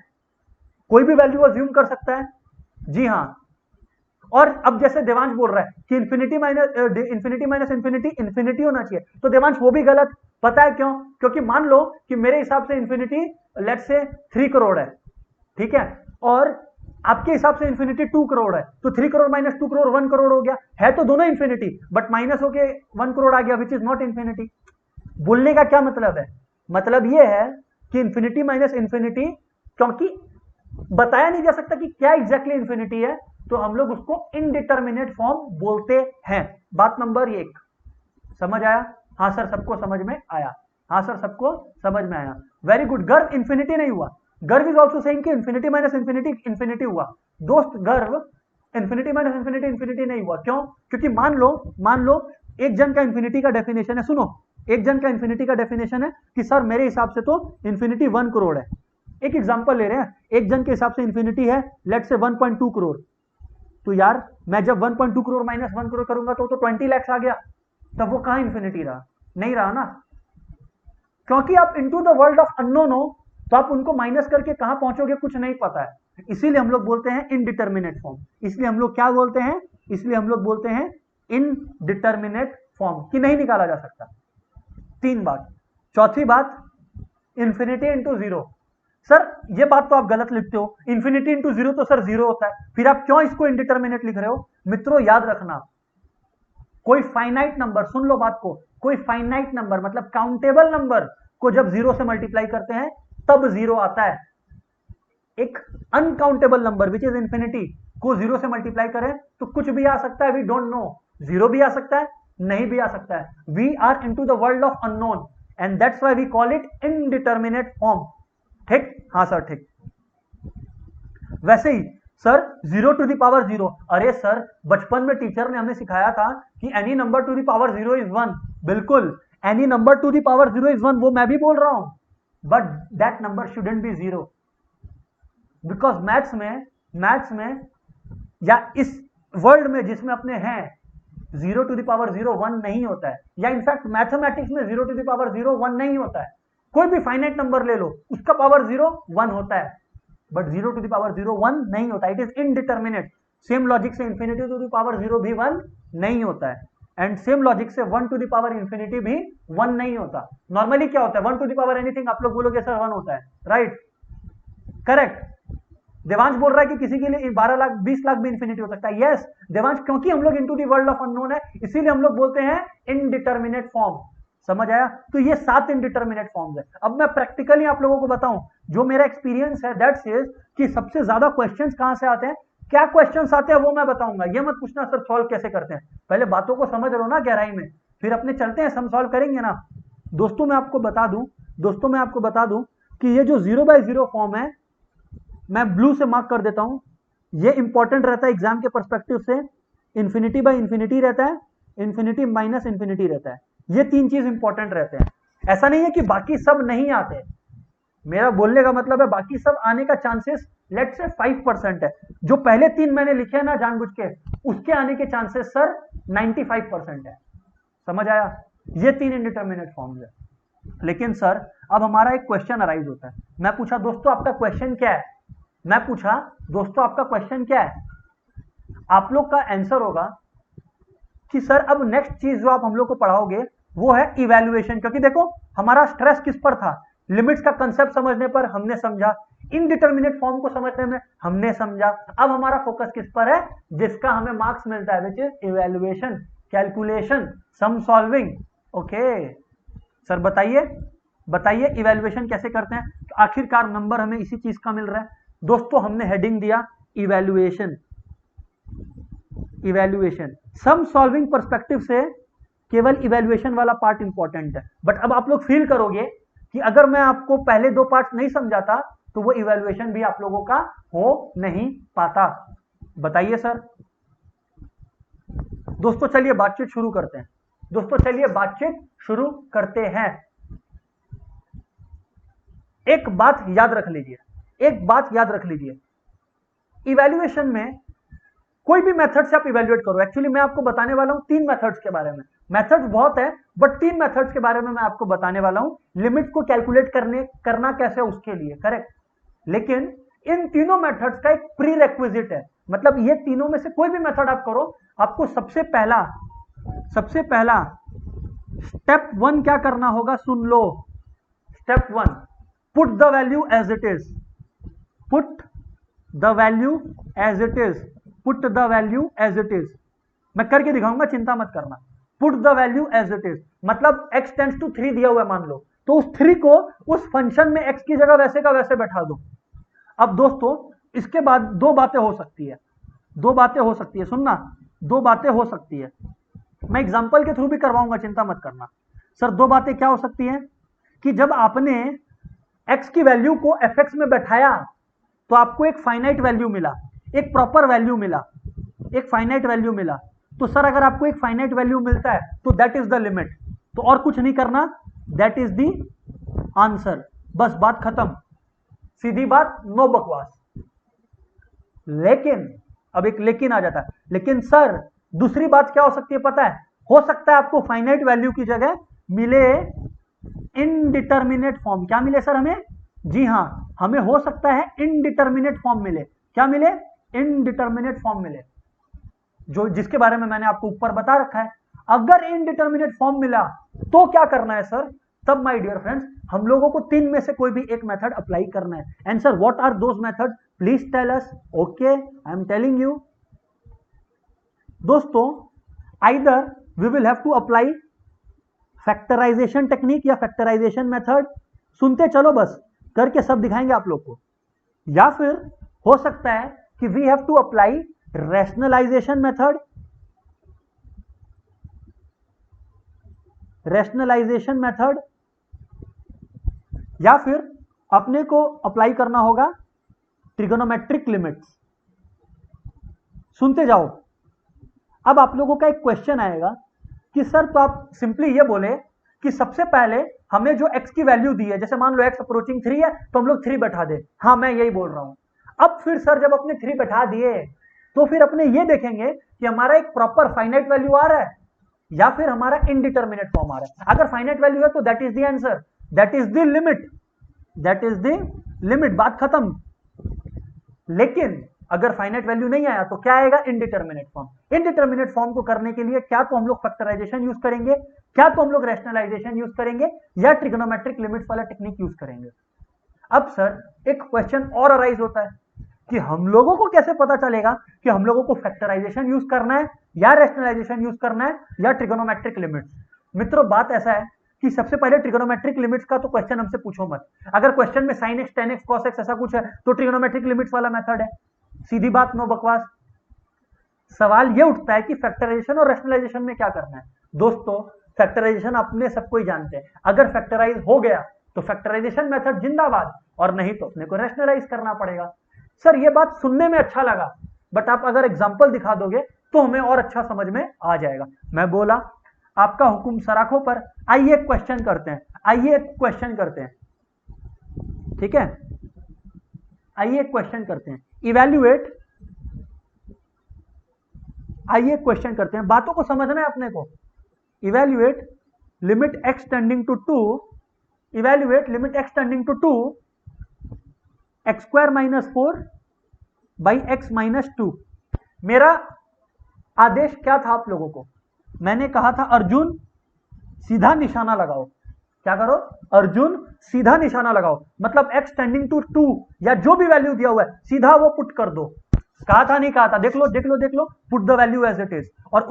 Speaker 1: कोई भी वैल्यू अज्यूम कर सकता है। जी हाँ, और अब जैसे देवांश बोल रहा है कि इन्फिनिटी माइनस इन्फिनिटी इन्फिनिटी होना चाहिए, तो देवांश वो भी गलत। पता है क्यों? क्योंकि मान लो कि मेरे हिसाब से इन्फिनिटी लेट्स से 3 करोड़ है, ठीक है, और आपके हिसाब से इन्फिनिटी 2 करोड़ है, तो 3 करोड़ माइनस 2 करोड़ 1 करोड़ हो गया। है तो दोनों इन्फिनिटी, बट माइनस होके 1 करोड़ आ गया विच इज नॉट इन्फिनिटी। बोलने का क्या मतलब है? मतलब ये है कि इन्फिनिटी माइनस इन्फिनिटी, क्योंकि बताया नहीं जा सकता कि क्या एग्जैक्टली इन्फिनिटी है, तो हम लोग उसको इनडिटर्मिनेट फॉर्म बोलते हैं। बात नंबर 1 समझ आया? हाँ सर सबको समझ में आया, हाँ सर सबको समझ में आया, वेरी गुड। गर्व इन्फिनिटी नहीं हुआ, गर्व इज ऑल्सो सेइंग कि इन्फिनिटी माइनस इन्फिनिटी इन्फिनिटी हुआ। दोस्त गर्व इन्फिनिटी माइनस इन्फिनिटी इन्फिनिटी नहीं हुआ, क्यों? क्योंकि मान लो एक जन का इन्फिनिटी का डेफिनेशन है, सुनो, एक जन का इन्फिनिटी का डेफिनेशन है कि सर मेरे हिसाब से तो इन्फिनिटी 1 करोड़ है। एक एग्जांपल ले रहे हैं, एक जन के हिसाब से इन्फिनिटी है लेट्स से 1.2 करोड़। तो यार मैं जब 1.2 करोड़ माइनस 1 करोड़ करूंगा तो 20 लाख आ गया, तब वो कहां इन्फिनिटी रहा? नहीं रहा ना, क्योंकि आप into the world of unknown हो, तो आप उनको माइनस करके कहां पहुंचोगे कुछ नहीं पता है। इसीलिए हम लोग बोलते हैं इनडिटर्मिनेट फॉर्म। इसलिए हम लोग क्या बोलते हैं? इसलिए हम लोग बोलते हैं इनडिटर्मिनेट फॉर्म, कि नहीं निकाला जा सकता। 3 बात। चौथी बात, इंफिनिटी इंटू जीरो। सर ये बात तो आप गलत लिखते हो, इंफिनिटी इंटू जीरो तो सर जीरो होता है, फिर आप क्यों इसको इंडिटर्मिनेट लिख रहे हो? मित्रों याद रखना, कोई फाइनाइट नंबर, सुन लो बात को, कोई फाइनाइट नंबर मतलब काउंटेबल नंबर को जब जीरो से मल्टीप्लाई करते हैं तब जीरो आता है। एक uncountable number which is infinity को जीरो से मल्टीप्लाई करें तो कुछ भी आ सकता है, वी डोंट नो, जीरो भी आ सकता है, नहीं भी आ सकता है। We are into the world of unknown and that's why we call it indeterminate form. ठीक? हाँ सर ठीक। वैसे ही सर 0 टू द पावर 0, अरे सर बचपन में टीचर ने हमें सिखाया था कि any number two the power 0 is 1। बिल्कुल, any number two the power 0 is 1, वो मैं भी बोल रहा हूं, but that number shouldn't be 0, because maths में या इस वर्ल्ड में जिसमें अपने हैं 0 टू द पावर 0 1 नहीं होता है, या इनफैक्ट मैथमेटिक्स में 0 टू द पावर 0 1 नहीं होता है। कोई भी फाइनाइट नंबर ले लो, उसका पावर 0 1 होता है, बट 0 टू द पावर 0 1 नहीं होता, it is indeterminate. Same logic से इंफिनिटी टू द पावर 0 भी 1 नहीं होता है, एंड सेम लॉजिक से 1 टू द पावर इंफिनिटी भी 1 नहीं होता। नॉर्मली क्या होता है? 1 टू द पावर एनीथिंग आप लोग बोलोगे सर 1 होता है, राइट? करेक्ट। देवांश बोल रहा है कि किसी के लिए 12 लाख 20 लाख भी इंफिनिटी हो सकता है। यस देवांश, क्योंकि हम लोग into the world of unknown है, इसीलिए हम लोग बोलते हैं इनडिटर्मिनेट फॉर्म। समझ आया? तो ये 7 इनडिटर्मिनेट फॉर्म्स है। अब मैं प्रैक्टिकली आप लोगों को बताऊं, जो मेरा एक्सपीरियंस है दैट सेज कि सबसे ज्यादा क्वेश्चंस कहां से आते हैं, क्या क्वेश्चंस आते हैं वो मैं बताऊंगा। ये मत पूछना सर सॉल्व कैसे करते हैं, पहले बातों को समझ लो ना गहराई में, फिर अपने चलते हैं, हम सॉल्व करेंगे ना। दोस्तों मैं आपको बता दूं कि ये जो 0/0 फॉर्म है, मैं ब्लू से मार्क कर देता हूं, ये इंपॉर्टेंट रहता है एग्जाम के पर्सपेक्टिव से। इंफिनिटी बाय इंफिनिटी रहता है, इंफिनिटी माइनस इंफिनिटी रहता है, ये 3 चीज इंपॉर्टेंट रहते हैं। ऐसा नहीं है कि बाकी सब नहीं आते, मेरा बोलने का मतलब है बाकी सब आने का चांसेस लेट से 5% है। जो पहले 3 मैंने लिखे हैं ना जानबूझ के, उसके आने के चांसेस सर 95% है। समझ आया? ये 3 इंडिटरमिनेट फॉर्म्स है। लेकिन सर अब हमारा एक क्वेश्चन अराइज होता है। मैं पूछा दोस्तों आपका क्वेश्चन क्या है, मैं पूछा दोस्तों आपका क्वेश्चन क्या है, आप लोग का आंसर होगा कि सर अब नेक्स्ट चीज जो आप हम लोग को पढ़ाओगे वो है इवैल्यूएशन। क्योंकि देखो हमारा स्ट्रेस किस पर था, लिमिट्स का कंसेप्ट समझने पर हमने समझा, इनडिटरमिनेट फॉर्म को समझने में हमने समझा। अब हमारा फोकस किस पर है, जिसका हमें मार्क्स मिलता है, which is evaluation, calculation, sum solving. Okay sir बताइए बताइए इवैल्यूएशन कैसे करते हैं। तो आखिरकार नंबर हमें इसी चीज का मिल रहा है दोस्तों। हमने हेडिंग दिया इवैल्यूएशन, इवैल्यूएशन सम सॉल्विंग पर्सपेक्टिव से केवल इवैल्यूएशन वाला पार्ट इंपॉर्टेंट है। बट अब आप लोग फील करोगे कि अगर मैं आपको पहले 2 पार्ट नहीं समझाता तो वो इवैल्यूएशन भी आप लोगों का हो नहीं पाता। बताइए सर। दोस्तों चलिए बातचीत शुरू करते हैं, दोस्तों चलिए बातचीत शुरू करते हैं। एक बात याद रख लीजिए, एक बात याद रख लीजिए, इवैल्यूएशन में कोई भी मेथड से आप इवैल्यूएट करो। एक्चुअली मैं आपको बताने वाला हूं 3 मेथड्स के बारे में। मेथड्स बहुत है बट 3 मेथड्स के बारे में मैं आपको बताने वाला हूं, लिमिट को कैलकुलेट करना कैसे उसके लिए, करेक्ट। लेकिन इन तीनों मेथड्स का एक प्री रेक्विजिट है, मतलब ये तीनों में से कोई भी मेथड आप करो, आपको सबसे पहला स्टेप 1 क्या करना होगा, सुन लो। Step 1, put the value as it is, put the value as it is, put the value as it is. मैं करके दिखाऊंगा, चिंता मत करना। Put the value as it is मतलब x टेंड्स टू 3 दिया हुआ है मान लो, तो उस 3 को उस फंक्शन में x की जगह वैसे का वैसे बैठा दो। अब दोस्तों इसके बाद 2 बातें हो सकती है, 2 बातें हो सकती है, सुनना, 2 बातें हो सकती है। मैं एग्जांपल के थ्रू भी करवाऊंगा, चिंता मत करना। सर 2 बातें क्या हो सकती हैं कि जब आपने x की वैल्यू को fx में बैठाया तो आपको एक फाइनाइट वैल्यू मिला, एक प्रॉपर वैल्यू मिला, एक फाइनाइट वैल्यू मिला। तो सर अगर आपको एक फाइनाइट वैल्यू मिलता है तो दैट इज द लिमिट, तो और कुछ नहीं करना, दैट इज द आंसर, बस बात खत्म, सीधी बात, नो बकवास। लेकिन अब एक लेकिन आ जाता है, लेकिन सर दूसरी बात क्या हो सकती है पता है, हो सकता है आपको फाइनाइट वैल्यू की जगह मिले इनडिटरमिनेट फॉर्म। क्या मिले सर हमें, जी हां हमें हो सकता है इनडिटरमिनेट फॉर्म मिले। क्या मिले, इनडिटरमिनेट फॉर्म मिले, जो जिसके बारे में मैंने आपको ऊपर बता रखा है। अगर इनडिटरमिनेट फॉर्म मिला तो क्या करना है सर, तब माय डियर फ्रेंड्स हम लोगों को 3 में से कोई भी एक मेथड अप्लाई करना है। And sir what are those method, please tell us. Okay I am telling you दोस्तों, either we will have to apply factorisation technique या फैक्टराइजेशन मेथड, सुनते चलो बस, करके सब दिखाएंगे आप लोग को। या फिर हो सकता है कि we have to apply rationalisation method, rationalisation method, या फिर अपने को अप्लाई करना होगा ट्रिगोनोमेट्रिक लिमिट्स। सुनते जाओ। अब आप लोगों का एक क्वेश्चन आएगा कि सर तो आप सिंपली ये बोले कि सबसे पहले हमें जो x की वैल्यू दी है, जैसे मान लो x अप्रोचिंग 3 है तो हम लोग 3 बैठा दे। हाँ मैं यही बोल रहा हूं। अब फिर सर जब अपने 3 बैठा दिए तो फिर अपने ये देखेंगे कि हमारा एक प्रॉपर फाइनाइट वैल्यू आ रहा है या फिर हमारा इनडिटरमिनेट फॉर्म आ रहा है। अगर फाइनाइट वैल्यू है तो that is the answer, that is the limit, that is the limit, बात खत्म। लेकिन अगर फाइनाइट वैल्यू नहीं आया तो क्या आएगा, इनडिटरमिनेट फॉर्म। इनडिटरमिनेट फॉर्म को करने के लिए क्या तो हम लोग फैक्टराइजेशन यूज करेंगे, क्या तो हम लोग रैशनलाइजेशन यूज करेंगे, या ट्रिगोनोमेट्रिक लिमिट्स वाला टेक्निक यूज करेंगे। अब सर एक क्वेश्चन और अराइज होता है कि हम लोगों को कैसे पता चलेगा कि हम लोगों को फैक्टराइजेशन यूज करना है या रैशनलाइजेशन यूज करना है या ट्रिगोनोमेट्रिक लिमिट्स। मित्रों बात ऐसा है कि सबसे पहले ट्रिगोनोमेट्रिक लिमिट्स का तो क्वेश्चन हमसे पूछो मत। अगर क्वेश्चन में sin x tan x cos x ऐसा कुछ है तो ट्रिगोनोमेट्रिक लिमिट्स वाला मेथड है, सीधी बात, नो बकवास। सवाल ये उठता है कि फैक्टराइजेशन और रैशनलाइजेशन में क्या करना है। दोस्तों फैक्टराइजेशन अपने सबको ही जानते हैं, अगर फैक्टराइज हो गया तो फैक्टराइजेशन मेथड जिंदाबाद, और नहीं तो अपने को रैशनलाइज करना पड़ेगा। सर ये बात सुनने में अच्छा लगा बट आप अगर एग्जांपल दिखा दोगे तो हमें और अच्छा समझ में आ जाएगा। मैं बोला आपका हुकुम सराखों पर। आइए क्वेश्चन करते हैं। आइए एक क्वेश्चन करते हैं, ठीक है, आइए एक क्वेश्चन करते हैं, इवैल्यूएट, आइए क्वेश्चन करते हैं, बातों को समझना है अपने को। Evaluate limit x tending to 2, evaluate limit x tending to 2 x square minus 4 by x minus 2। मेरा आदेश क्या था आप लोगों को? मैंने कहा था अर्जुन सीधा निशाना लगाओ। क्या करो? अर्जुन सीधा निशाना लगाओ, मतलब x टेंडिंग टू 2 या जो भी वैल्यू दिया हुआ है सीधा वो पुट कर दो। कहा था नहीं कहा था? देख लो देख लो देख लो, put the value as it is. और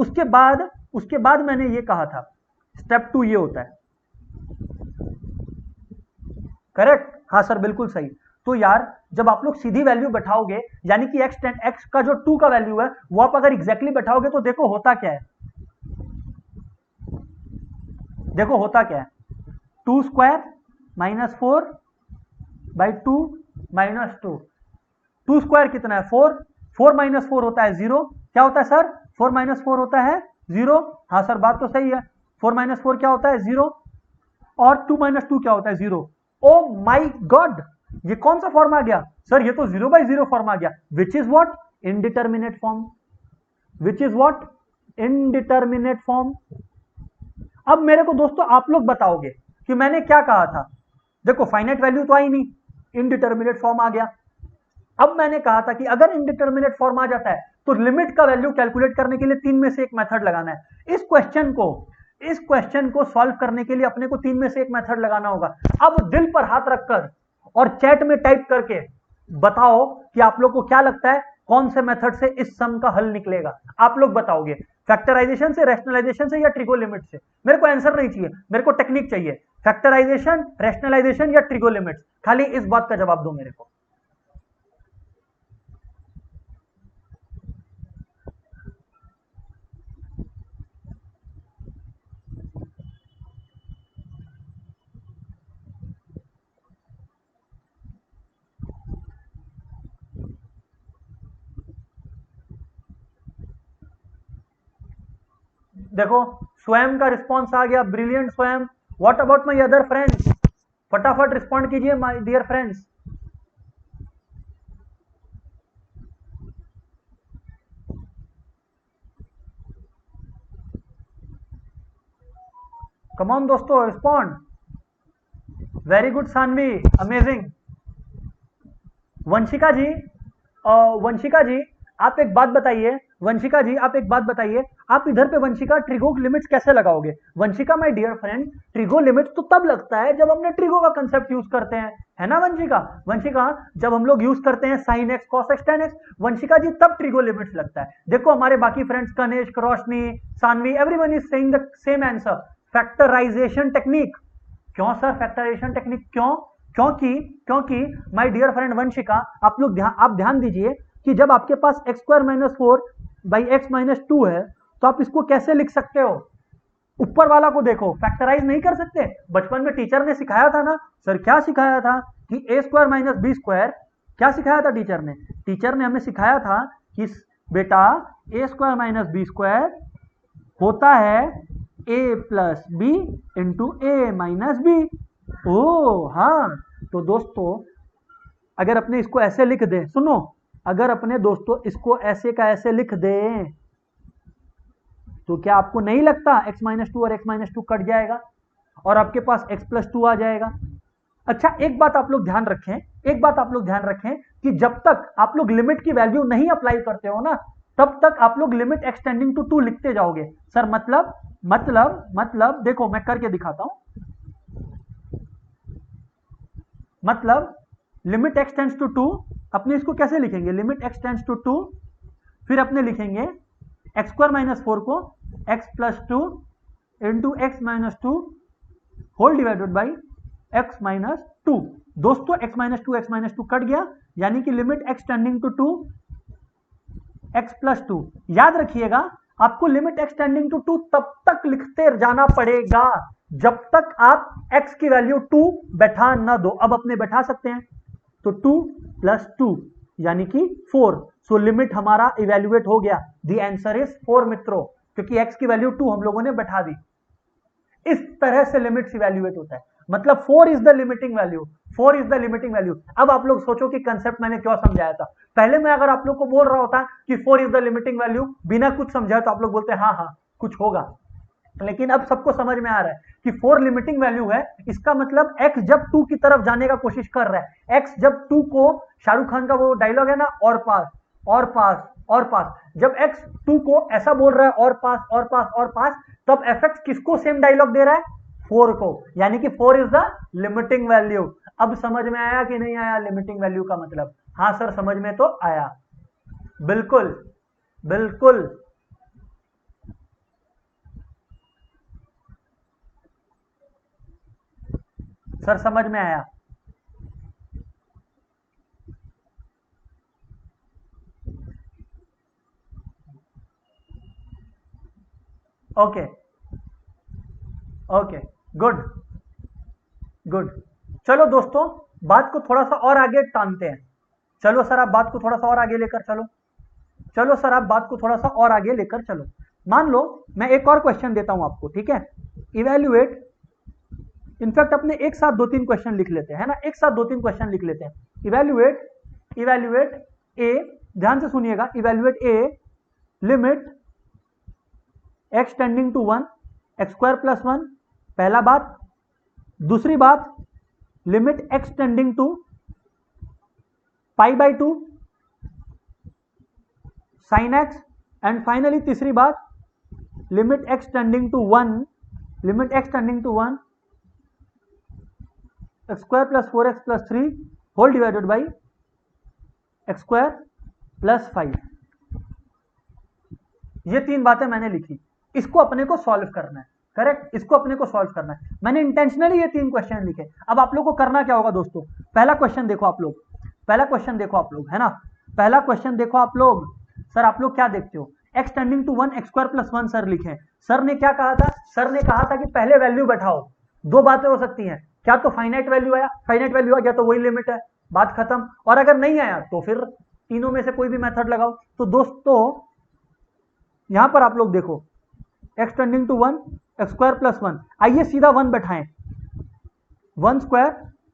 Speaker 1: उसके बाद मैंने ये कहा था स्टेप 2 ये होता है, करेक्ट? हाँ सर बिल्कुल सही। तो यार जब आप लोग सीधी वैल्यू बैठाओगे, यानी कि x का जो 2 का वैल्यू है वो आप अगर एग्जैक्टली बैठाओगे तो देखो होता क्या है, देखो होता क्या है, 2 square minus 4 by 2 minus 2, 2 square कितना है 4, 4 माइनस 4 होता है 0। क्या होता है सर? 4 माइनस 4 होता है 0। हाँ सर बात तो सही है, 4 माइनस 4 क्या होता है 0, और 2 माइनस 2 क्या होता है 0। ओ माई गॉड, ये कौन सा फॉर्म आ गया सर? ये तो 0 बाई 0 फॉर्म आ गया, which is what? Indeterminate form, which is what? Indeterminate form. अब मेरे को दोस्तों आप लोग बताओगे कि मैंने क्या कहा था। देखो फाइनाइट वैल्यू तो आई नहीं, इनडिटर्मिनेट फॉर्म आ गया। अब मैंने कहा था कि अगर इनडिटर्मिनेट फॉर्म आ जाता है तो लिमिट का वैल्यू कैलकुलेट करने के लिए 3 में से एक मेथड लगाना है। इस क्वेश्चन को सॉल्व करने के लिए अपने को 3 में से एक मेथड लगाना होगा। अब दिल पर हाथ रखकर और चैट में टाइप करके बताओ कि आप लोग को क्या लगता है कौन से मेथड से इस सम का हल निकलेगा। आप लोग बताओगे फैक्टराइजेशन से, रैशनलाइजेशन से या ट्रिगो लिमिट से? मेरे को आंसर नहीं चाहिए, मेरे को टेक्निक चाहिए। फैक्टराइजेशन, रैशनलाइजेशन या ट्रिगो लिमिट्स? खाली इस बात का जवाब दो मेरे को। देखो स्वयं का रिस्पॉन्स आ गया, brilliant Swayam. What about my other friends? फटाफट रिस्पॉन्ड कीजिए my dear friends. Come on दोस्तों respond. Very good Sanvi, amazing. Vanshika ji, Vanshika ji आप एक बात बताइए, वंशिका जी आप एक बात बताइए, आप इधर पे वंशिका ट्रिगो लिमिट्स कैसे लगाओगे? Vanshika my dear friend, trigo limits तो तब लगता है जब हमने ट्रिगो का कंसेप्ट यूज करते हैं, है ना वंशिका? वंशिका जब हम लोग यूज करते हैं sine x cos x tan x, Vanshika ji तब ट्रिगो लिमिट्स लगता है। देखो हमारे बाकी friends Kanishk, Roshni, Sanvi, everyone is saying the same answer, factorisation technique. क्यों सर फैक्टराइजेशन टेक्निक क्यों? क्योंकि माय डियर फ्रेंड वंशिका आप ध्यान दीजिए कि जब आपके पास x square minus 4 by x minus 2 है तो आप इसको कैसे लिख सकते हो? ऊपर वाला को देखो, फैक्टराइज नहीं कर सकते? बचपन में टीचर ने सिखाया था ना सर, क्या सिखाया था कि ए स्क्वायर माइनस बी स्क्वायर, क्या सिखाया था टीचर ने? टीचर ने हमें सिखाया था कि बेटा ए स्क्वायर माइनस बी स्क्वायर होता है ए प्लस बी इंटू ए माइनस बी। ओ हाँ, तो दोस्तों अगर अपने इसको ऐसे लिख दें, सुनो, अगर अपने दोस्तों इसको ऐसे का ऐसे लिख दें तो क्या आपको नहीं लगता x माइनस 2 और x माइनस 2 कट जाएगा और आपके पास x प्लस 2 आ जाएगा? अच्छा एक बात आप लोग ध्यान रखें, एक बात आप लोग ध्यान रखें कि जब तक आप लोग लिमिट की वैल्यू नहीं अप्लाई करते हो ना तब तक आप लोग लिमिट एक्सटेंडिंग टू 2 लिखते जाओगे। सर मतलब देखो मैं करके दिखाता हूं, मतलब लिमिट एक्स टेंड्स टू 2, अपने इसको कैसे लिखेंगे? लिमिट एक्स टेंड्स टू 2, फिर अपने लिखेंगे एक्स स्क्वायर माइनस 4 को x plus 2 into x minus 2 whole divided by x minus 2। दोस्तों एक्स माइनस टू कट गया, यानी कि limit x tending to 2 x plus 2। याद रखिएगा आपको लिमिट एक्स टेंडिंग टू 2 तब तक लिखते जाना पड़ेगा जब तक आप x की वैल्यू 2 बैठा ना दो। अब अपने बैठा सकते हैं, तो 2 प्लस 2 यानी कि 4। सो लिमिट हमारा इवेल्युएट हो गया, द आंसर इज 4 मित्रों, क्योंकि x की वैल्यू 2 हम लोगों ने बैठा दी। इस तरह से लिमिट्स इवेल्युएट होता है। मतलब 4 is the limiting value, 4 is the limiting value. अब आप लोग सोचो कि कंसेप्ट मैंने क्यों समझाया था। पहले मैं अगर आप लोग को बोल रहा होता कि 4 इज द लिमिटिंग वैल्यू बिना कुछ समझाया तो आप लोग बोलते हाँ हाँ कुछ होगा, लेकिन अब सबको समझ में आ रहा है कि 4 लिमिटिंग वैल्यू है। इसका मतलब x जब 2 की तरफ जाने का कोशिश कर रहा है, x जब 2 को, शाहरुख खान का वो डायलॉग है ना, और पास और पास और पास, जब x 2 को ऐसा बोल रहा है और पास और पास और पास, तब fx किसको सेम डायलॉग दे रहा है, 4 को, यानी कि 4 इज द लिमिटिंग वैल्यू। अब समझ में आया कि नहीं आया लिमिटिंग वैल्यू का मतलब? हाँ सर समझ में तो आया, बिल्कुल बिल्कुल। सर समझ में आया। Okay okay, good good. चलो दोस्तों, बात को थोड़ा सा और आगे टानते हैं। चलो सर आप बात को थोड़ा सा और आगे लेकर चलो, चलो सर आप बात को थोड़ा सा और आगे लेकर चलो। मान लो मैं एक और क्वेश्चन देता हूं आपको, ठीक है? इवेल्युएट, इनफैक्ट अपने एक साथ 2-3 क्वेश्चन लिख लेते हैं, है ना, एक साथ 2-3 क्वेश्चन लिख लेते हैं। इवेल्युएट ए, ध्यान से सुनिएगा, evaluate a limit x tending to 1 x square plus 1, पहला बात। दूसरी बात, limit x tending to pi by 2 sine x, and finally तीसरी बात, limit x tending to 1, limit x tending to 1 x square plus 4x plus 3 whole divided by x square plus 5। ये 3 बातें मैंने लिखी, इसको अपने को सॉल्व करना है, करेक्ट, इसको अपने को सॉल्व करना है। मैंने इंटेंशनली ये 3 क्वेश्चन लिखे। अब आप लोग को करना क्या होगा दोस्तों, पहला क्वेश्चन देखो आप लोग, पहला क्वेश्चन देखो आप लोग, है ना, पहला क्वेश्चन देखो आप लोग। सर आप लोग क्या देखते हो, x tending to 1 x square plus 1 sir लिखे। सर ने क्या कहा था, सर ने कहा था कि पहले वैल्यू बैठाओ। दो बातें हो सकती हैं, क्या तो फाइनाइट वैल्यू आया, फाइनाइट वैल्यू आ गया तो वही लिमिट है, बात खत्म। और अगर नहीं आया तो फिर तीनों में से कोई भी मेथड लगाओ। तो दोस्तों यहां पर आप लोग देखो, x tending to 1 x square plus 1, आइए सीधा 1 बैठाएं, 1 स्क्वायर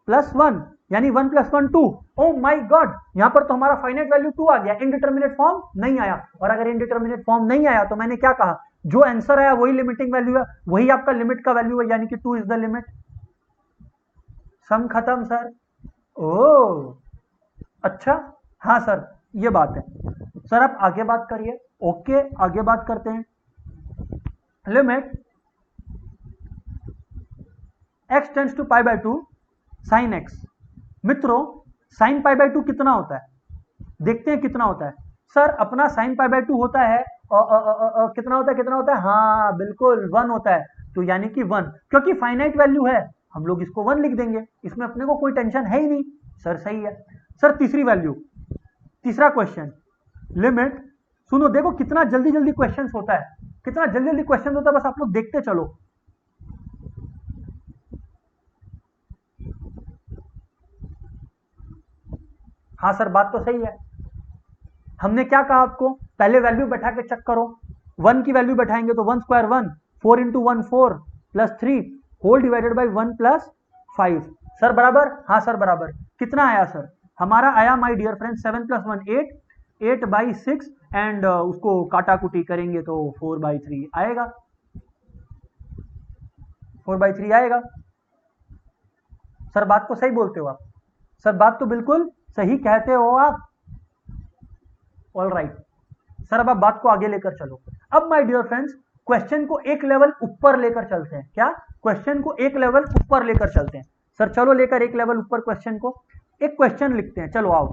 Speaker 1: प्लस 1 यानी 1 प्लस 1 2। ओ माय गॉड, यहां पर तो हमारा फाइनाइट वैल्यू 2 आ गया, इनडिटरमिनेट फॉर्म नहीं आया। और अगर इनडिटरमिनेट फॉर्म नहीं आया तो मैंने क्या कहा, जो आंसर आया वही लिमिटिंग वैल्यू है, वही आपका लिमिट का वैल्यू है, यानी कि 2 इज द लिमिट। सम खत्म सर। ओ अच्छा, हाँ सर ये बात है। सर आप आगे बात करिए। ओके आगे बात करते हैं। Limit x tends to pi by 2 sine x। मित्रों साइन पाई बाय 2 कितना होता है, देखते हैं कितना होता है। सर अपना साइन पाई बाय 2 होता है कितना होता है, कितना होता है, हाँ बिल्कुल 1 होता है। तो यानी कि 1, क्योंकि फाइनाइट वैल्यू है हम लोग इसको 1 लिख देंगे, इसमें अपने को कोई टेंशन है ही नहीं। सर सही है। सर तीसरी वैल्यू, तीसरा क्वेश्चन, लिमिट, सुनो देखो कितना जल्दी जल्दी क्वेश्चन होता है, कितना जल्दी जल्दी क्वेश्चन होता है, बस आप लोग देखते चलो। हाँ सर बात तो सही है। हमने क्या कहा आपको, पहले वैल्यू बैठा के चेक करो। 1 की वैल्यू बैठाएंगे तो 1 square 1, 4 into 1 4 plus 3 whole divided by 1 plus 5। Sir बराबर, हाँ सर बराबर। कितना आया सर, हमारा आया my dear friend 7 plus 1 8, 8 by 6 and उसको काटा कुटी करेंगे तो 4 बाई 3 आएगा, 4 बाई 3 आएगा। सर बात तो सही बोलते हो आप, सर बात तो बिल्कुल सही कहते हो आप। ऑल राइट सर, अब आप बात को आगे लेकर चलो। अब माय डियर फ्रेंड्स क्वेश्चन को एक लेवल ऊपर लेकर चलते हैं। क्या, क्वेश्चन को एक लेवल ऊपर लेकर चलते हैं। सर चलो लेकर एक लेवल ऊपर क्वेश्चन को, एक क्वेश्चन लिखते हैं। चलो आओ,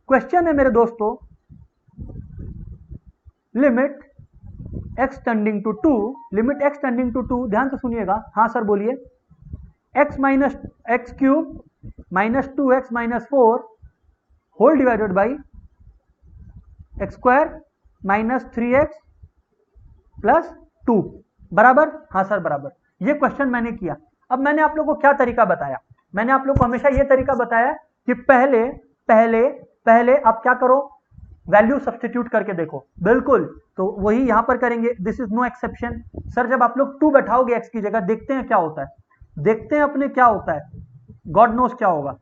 Speaker 1: क्वेश्चन है मेरे दोस्तों, limit x tending to 2, limit x tending to 2, ध्यान से सुनिएगा। हाँ सर बोलिए। x minus x cube minus 2x minus 4 whole divided by x square minus 3x plus 2 बराबर, हाँ सर बराबर। ये क्वेश्चन मैंने किया। अब मैंने आप लोग को क्या तरीका बताया, मैंने आप लोग को हमेशा ये तरीका बताया कि पहले पहले पहले आप क्या करो, वैल्यू सब्स्टिट्यूट करके देखो। बिल्कुल, तो वही यहां पर करेंगे, this is no exception. Sir जब आप लोग 2 बैठाओगे x की जगह, देखते हैं क्या होता है। देखते हैं अपने क्या होता है, गॉड नोस क्या होगा।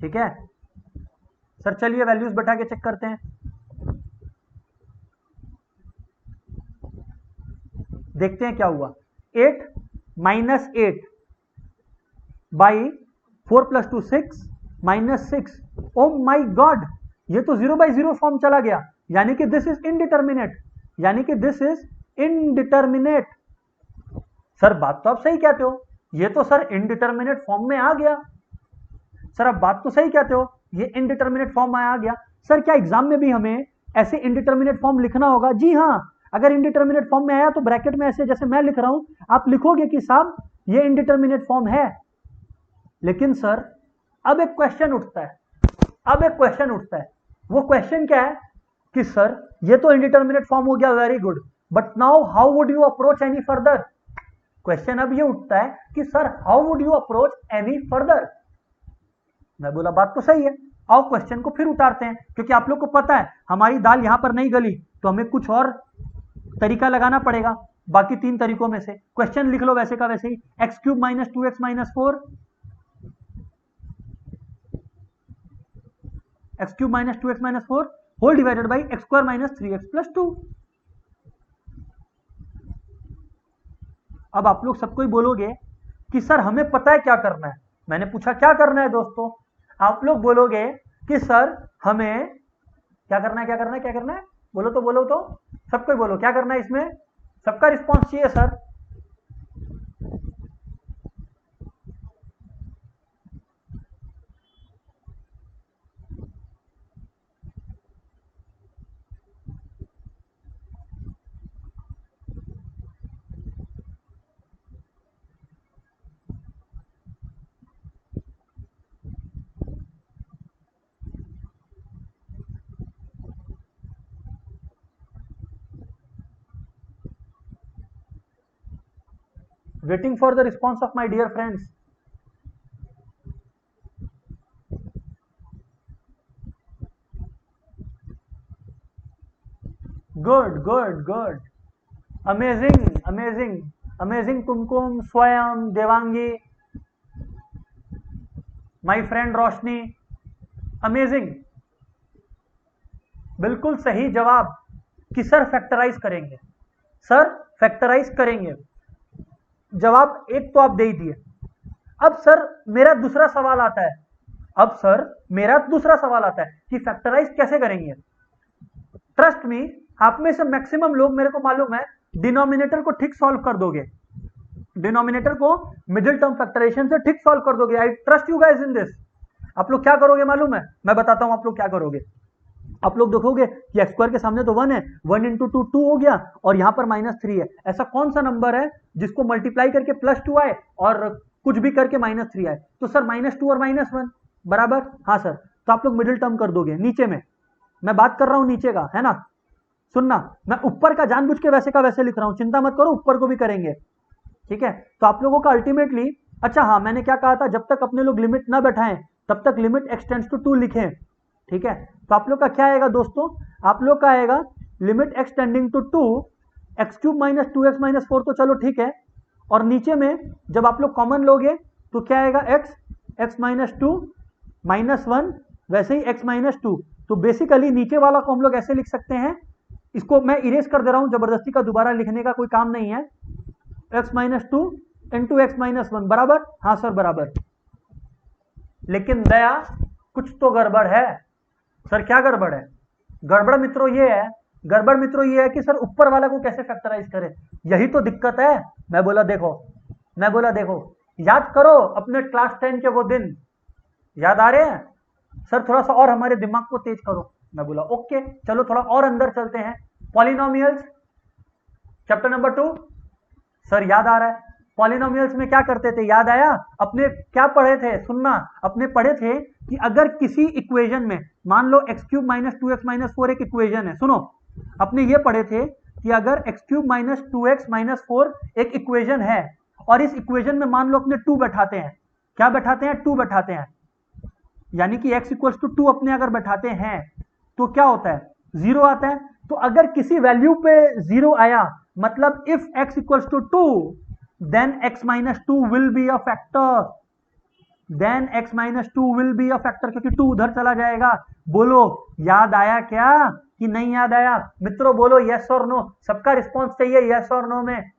Speaker 1: ठीक है सर, चलिए वैल्यूज बैठा के चेक करते हैं। देखते हैं क्या हुआ। 8 minus 8 by 4 plus 2 6 minus 6। Oh my god, ये तो 0/0 फॉर्म चला गया, यानी कि दिस इज इनडिटर्मिनेट, यानी कि दिस इज इनडिटर्मिनेट। सर बात तो आप सही कहते हो, ये तो सर इनडिटर्मिनेट फॉर्म में आ गया। सर आप बात तो सही कहते हो, ये इनडिटर्मिनेट फॉर्म में आ गया। सर क्या एग्जाम में भी हमें ऐसे इनडिटर्मिनेट फॉर्म लिखना होगा? जी हाँ, अगर इनडिटर्मिनेट फॉर्म में आया तो ब्रैकेट में ऐसे जैसे मैं लिख रहा हूं आप लिखोगे कि साहब ये इनडिटर्मिनेट फॉर्म है। लेकिन सर अब एक क्वेश्चन उठता है, वो क्वेश्चन क्या है कि सर ये तो इनडिटर्मिनेट फॉर्म हो गया, very good, but now how would you approach any further. Question अब ये उठता है कि sir how would you approach any further. मैं बोला बात तो सही है, आओ क्वेश्चन को फिर उतारते हैं, क्योंकि आप लोग को पता है हमारी दाल यहां पर नहीं गली तो हमें कुछ और तरीका लगाना पड़ेगा बाकी 3 तरीकों में से। क्वेश्चन लिख लो वैसे का वैसे ही, x cube minus 2x minus 4, x cube minus 2x minus 4 whole divided by x square minus 3x plus 2। अब आप लोग सबको ही बोलोगे कि सर हमें पता है क्या करना है। मैंने पूछा क्या करना है दोस्तों, आप लोग बोलोगे कि सर हमें क्या करना है, क्या करना है, क्या करना है, बोलो तो सबको ही बोलो क्या करना है। इसमें सबका रिस्पॉन्स चाहिए sir. Waiting for the response of my dear friends. Good, good, good. Amazing, amazing, amazing कुमकुम, स्वयं, Devangi, my friend Roshni, amazing. बिल्कुल सही जवाब कि सर फैक्टराइज करेंगे, सर फैक्टराइज करेंगे। जवाब एक तो आप दे ही दिए। अब सर मेरा दूसरा सवाल आता है, कि फैक्टराइज कैसे करेंगे। ट्रस्ट मी, आप में से मैक्सिमम लोग, मेरे को मालूम है, डिनोमिनेटर को ठीक सॉल्व कर दोगे, डिनोमिनेटर को मिडिल टर्म फैक्टराइजेशन से ठीक सॉल्व कर दोगे। I trust you guys in this. आप लोग क्या करोगे मालूम है, मैं बताता हूं आप लोग क्या करोगे। आप लोग देखोगे कि एक्स स्क्वायर के सामने तो 1 है, 1 इंटू 2 2 हो गया, और यहां पर -3 है। ऐसा कौन सा नंबर है जिसको मल्टीप्लाई करके +2 आए और कुछ भी करके -3 आए? तो सर -2 और -1 बराबर, हाँ सर। तो आप लोग मिडिल टर्म कर दोगे नीचे में। मैं बात कर रहा हूं नीचे का, है ना। सुनना, मैं ऊपर का जानबूझ के वैसे का वैसे लिख रहा हूं, चिंता मत करो, ऊपर को भी करेंगे। ठीक है, तो आप लोगों का अल्टीमेटली, अच्छा हाँ मैंने क्या कहा था, जब तक अपने लोग लिमिट ना बैठाएं तब तक लिमिट एक्सटेंड्स टू 2 लिखें। ठीक है, तो आप लोग का क्या आएगा दोस्तों, आप लोग का आएगा limit x tending to 2 x cube minus 2x minus 4, तो चलो ठीक है। और नीचे में जब आप लोग कॉमन लोगे तो क्या आएगा, x माइनस 2 -1, वैसे ही x माइनस 2। तो बेसिकली नीचे वाला को हम लोग ऐसे लिख सकते हैं, इसको मैं इरेज कर दे रहा हूं, जबरदस्ती का दोबारा लिखने का कोई काम नहीं है। x minus 2 into x minus 1 बराबर, हाँ सर बराबर। लेकिन दया कुछ तो गड़बड़ है। सर क्या गड़बड़ है? गड़बड़ मित्रों ये है कि सर ऊपर वाला को कैसे फैक्टराइज करें, यही तो दिक्कत है। मैं बोला देखो याद करो अपने क्लास 10 के वो दिन, याद आ रहे हैं? सर थोड़ा सा और हमारे दिमाग को तेज करो। मैं बोला ओके, चलो थोड़ा और अंदर चलते हैं। पॉलिनोमियल्स चैप्टर नंबर 2, सर याद आ रहा है? पॉलिनोमियल्स में क्या करते थे, याद आया? अपने क्या पढ़े थे, सुनना, अपने पढ़े थे कि अगर किसी इक्वेशन में, मान लो x cube minus 2x minus 4 एक इक्वेशन है, सुनो, अपने ये पढ़े थे कि अगर x cube minus 2x minus 4 एक इक्वेशन है और इस इक्वेशन में मान लो अपने 2 बैठाते हैं, क्या बैठाते हैं, 2 बैठाते हैं, यानी कि x इक्वल्स टू 2 अपने अगर बैठाते हैं तो क्या होता है, 0 आता है। तो अगर किसी वैल्यू पे 0 आया, मतलब if x equals to 2 then x minus 2 will be a factor, then x minus 2 will be a factor, क्योंकि 2 उधर चला जाएगा। बोलो याद आया क्या कि नहीं याद आया? मित्रों बोलो यस और नो, सबका रिस्पॉन्स चाहिए यस और नो में।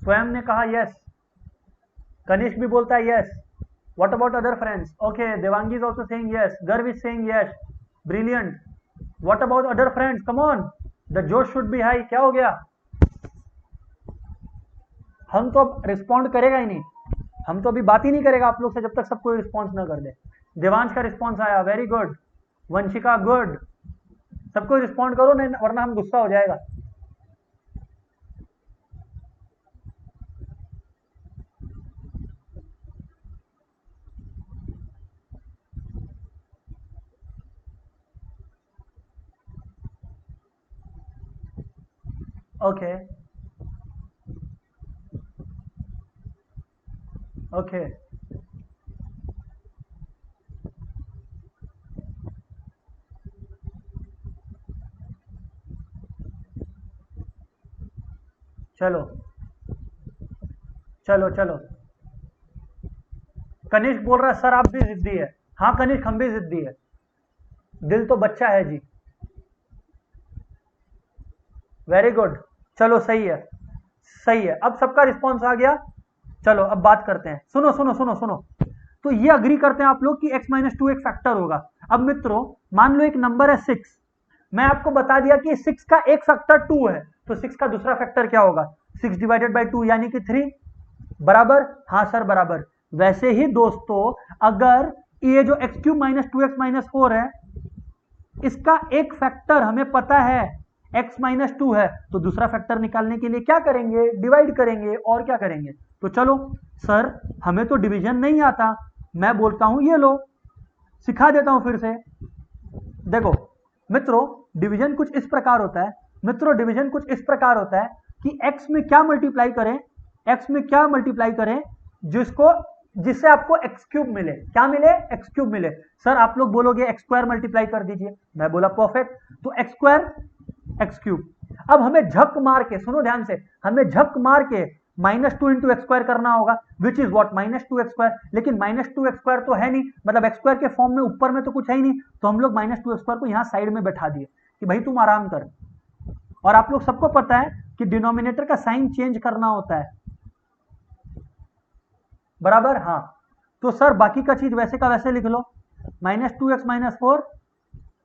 Speaker 1: स्वयं ने कहा यस, कनिष्क भी बोलता है yes. What about other friends? Okay, Devangi is also saying yes, Garv is saying yes, brilliant. What about other friends? Come on, the जोश शुड बी हाई। क्या हो गया? हम तो अब रिस्पॉन्ड करेगा ही नहीं, हम तो अभी बात ही नहीं करेगा आप लोग से जब तक सब कोई रिस्पॉन्स ना कर दे। देवांश का रिस्पॉन्स आया, वेरी गुड। वंशिका गुड, सबको रिस्पॉन्ड करो नहीं वरना हम गुस्सा हो जाएगा। ओके ओके चलो चलो चलो, कनिष्क बोल रहा है सर आप भी जिद्दी है। हाँ कनिष्क, हम भी जिद्दी है, दिल तो बच्चा है जी। वेरी गुड, चलो सही है सही है, अब सबका रिस्पॉन्स आ गया। चलो अब बात करते हैं, सुनो सुनो सुनो सुनो। तो ये अग्री करते हैं आप लोग कि x माइनस 2 एक फैक्टर होगा। अब मित्रों मान लो एक नंबर है 6, मैं आपको बता दिया कि 6 का एक फैक्टर 2 है, तो 6 का दूसरा फैक्टर क्या होगा? 6 डिवाइडेड बाई 2 यानी कि 3, बराबर? हाँ सर बराबर। वैसे ही दोस्तों अगर ये जो x cube minus 2x minus 4 है, इसका एक फैक्टर हमें पता है x माइनस 2 है, तो दूसरा फैक्टर निकालने के लिए क्या करेंगे? डिवाइड करेंगे, और क्या करेंगे? तो चलो सर हमें तो डिवीजन नहीं आता, मैं बोलता हूं ये लो सिखा देता हूं फिर से। देखो मित्रों डिवीजन कुछ इस प्रकार होता है, मित्रों डिवीजन कुछ इस प्रकार होता है कि x में क्या मल्टीप्लाई करें, x में क्या मल्टीप्लाई करें जिससे आपको x क्यूब मिले। क्या मिले? x क्यूब मिले। सर आप लोग बोलोगे x स्क्वायर मल्टीप्लाई कर दीजिए, मैं बोला परफेक्ट, तो x स्क्वायर x क्यूब। अब हमें झक मार के, सुनो ध्यान से, हमें झक मार के -2 इंटू एक्स स्क्वायर करना होगा, which is what -2 x square. लेकिन -2 एक्स स्क्वायर तो है नहीं, मतलब एक्स स्क्वायर के फॉर्म में ऊपर में तो कुछ है ही नहीं, तो हम लोग -2 एक्स स्क्वायर को यहां साइड में बैठा दिए कि भाई तुम आराम कर। और आप लोग सबको पता है कि डिनोमिनेटर का साइन चेंज करना होता है, बराबर? हाँ, तो सर बाकी का चीज वैसे का वैसे लिख लो, -2x minus 4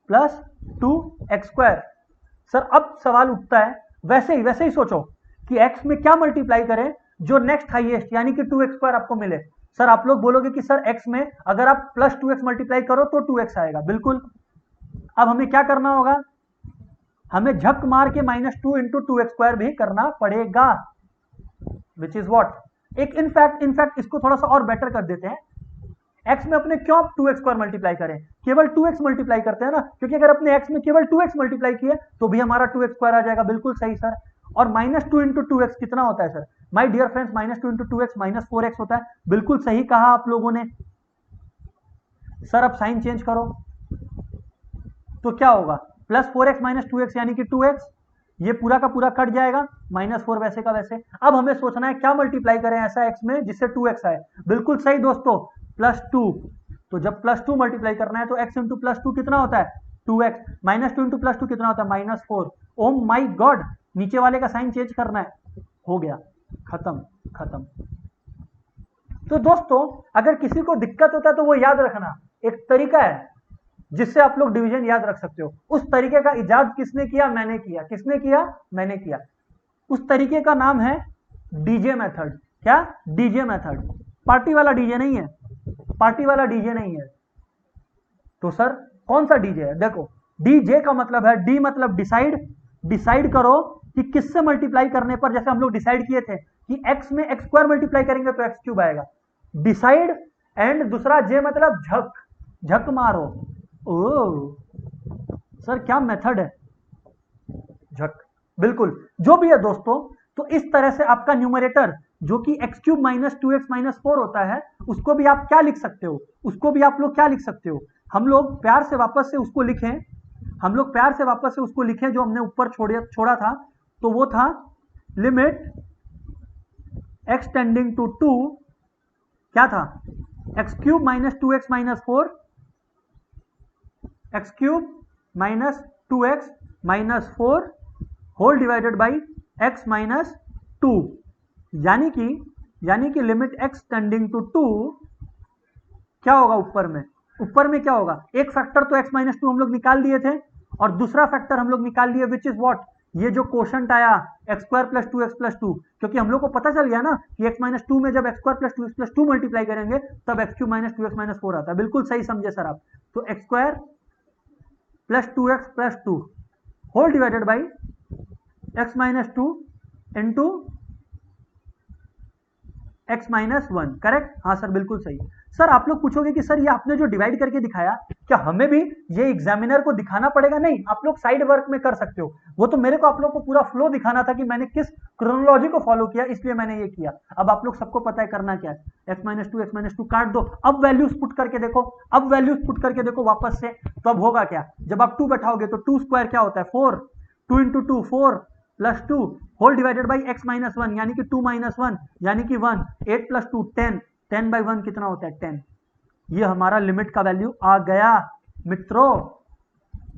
Speaker 1: plus 2x square. Sir अब सवाल उठता है, वैसे ही सोचो कि x में क्या मल्टीप्लाई करें जो नेक्स्ट हाईएस्ट यानी कि 2x स्क्वायर आपको मिले। सर आप लोग बोलोगे कि सर x में अगर आप प्लस 2x मल्टीप्लाई करो तो 2x आएगा, बिल्कुल। अब हमें क्या करना होगा? हमें झक मार के -2 इंटू 2x स्क्वायर भी करना पड़ेगा, विच इज वॉट। एक इनफैक्ट इसको थोड़ा सा और बेटर कर देते हैं, x में अपने क्यों 2x स्क्वायर मल्टीप्लाई करें, केवल 2x मल्टीप्लाई करते हैं ना, क्योंकि अगर अपने x में केवल 2x मल्टीप्लाई किए तो भी हमारा 2x स्क्वायर आ जाएगा, बिल्कुल सही सर। और -2 इंटू 2x कितना होता है sir? My dear friends -2 into 2x -4x होता है, बिल्कुल सही कहा आप लोगों ने। सर अब साइन चेंज करो तो क्या होगा? +4x -2x यानी कि 2x, ये पूरा का पूरा कट जाएगा, -4 वैसे का वैसे। अब हमें सोचना है क्या मल्टीप्लाई करें ऐसा x में जिससे 2x आए, बिल्कुल सही दोस्तों, +2। तो जब +2 मल्टीप्लाई करना है तो x इंटू +2 कितना होता है? 2x। -2 इंटू +2 कितना होता है? -4। ओ माई गॉड, नीचे वाले का साइन चेंज करना है, हो गया, खत्म। तो दोस्तों अगर किसी को दिक्कत होता है तो वो याद रखना, एक तरीका है जिससे आप लोग डिवीजन याद रख सकते हो। उस तरीके का इजाद किसने किया? मैंने किया। किसने किया? मैंने किया। उस तरीके का नाम है डीजे मेथड। क्या? DJ method. पार्टी वाला डीजे नहीं है, पार्टी वाला डीजे नहीं है। तो सर कौन सा डीजे है? देखो डीजे का मतलब है, डी मतलब डिसाइड करो कि किससे मल्टीप्लाई करने पर, जैसे हम लोग डिसाइड किए थे कि x में x स्क्वायर मल्टीप्लाई करेंगे तो x क्यूब आएगा, डिसाइड, एंड दूसरा जे मतलब झक, झक मारो। ओ सर क्या मेथड है, झक, बिल्कुल जो भी है दोस्तों। तो इस तरह से आपका न्यूमरेटर जो कि x cube minus 2x minus 4 होता है, उसको भी आप क्या लिख सकते हो, उसको भी आप लोग क्या लिख सकते हो, हम लोग प्यार से वापस से उसको लिखें, हम लोग प्यार से वापस से उसको लिखें जो हमने ऊपर छोड़ा था। तो वो था लिमिट x टेंडिंग टू 2, क्या था, x cube minus 2x minus 4, x cube minus 2x minus 4 whole divided by x minus 2, यानी कि लिमिट x टेंडिंग टू 2 क्या होगा, ऊपर में क्या होगा, एक फैक्टर तो x माइनस 2 हम लोग निकाल दिए थे, और दूसरा फैक्टर हम लोग निकाल लिए विच इज व्हाट, ये जो क्वोशंट आया x square plus 2x plus 2, क्योंकि हम लोग को पता चल गया ना कि x माइनस 2 में जब x square plus 2x plus 2 multiply करेंगे तब x cube minus 2x minus 4 आता है। बिल्कुल सही समझे सर आप। तो x square plus 2x plus 2 whole divided by x minus 2 into x minus 1, correct, हाँ सर बिल्कुल सही। सर आप लोग पूछोगे कि सर ये आपने जो डिवाइड करके दिखाया क्या हमें भी ये एग्जामिनर को दिखाना पड़ेगा, नहीं आप लोग साइड वर्क में कर सकते हो, वो तो मेरे को आप लोग को पूरा फ्लो दिखाना था कि मैंने किस क्रोनोलॉजी को फॉलो किया, इसलिए मैंने ये किया। अब आप लोग सबको पता है करना क्या है, x माइनस टू काट दो, अब वैल्यूज पुट करके देखो, अब वैल्यूज पुट करके देखो वापस से, तो अब होगा क्या, जब आप 2 बैठाओगे तो 2 स्क्वायर क्या होता है 4, 2 into 2 4 plus 2 whole divided by x minus 1 यानी कि 2 माइनस 1 यानी कि 1, 8 प्लस 2 10, 10 बाई 1 कितना होता है 10, ये हमारा लिमिट का वैल्यू आ गया मित्रों।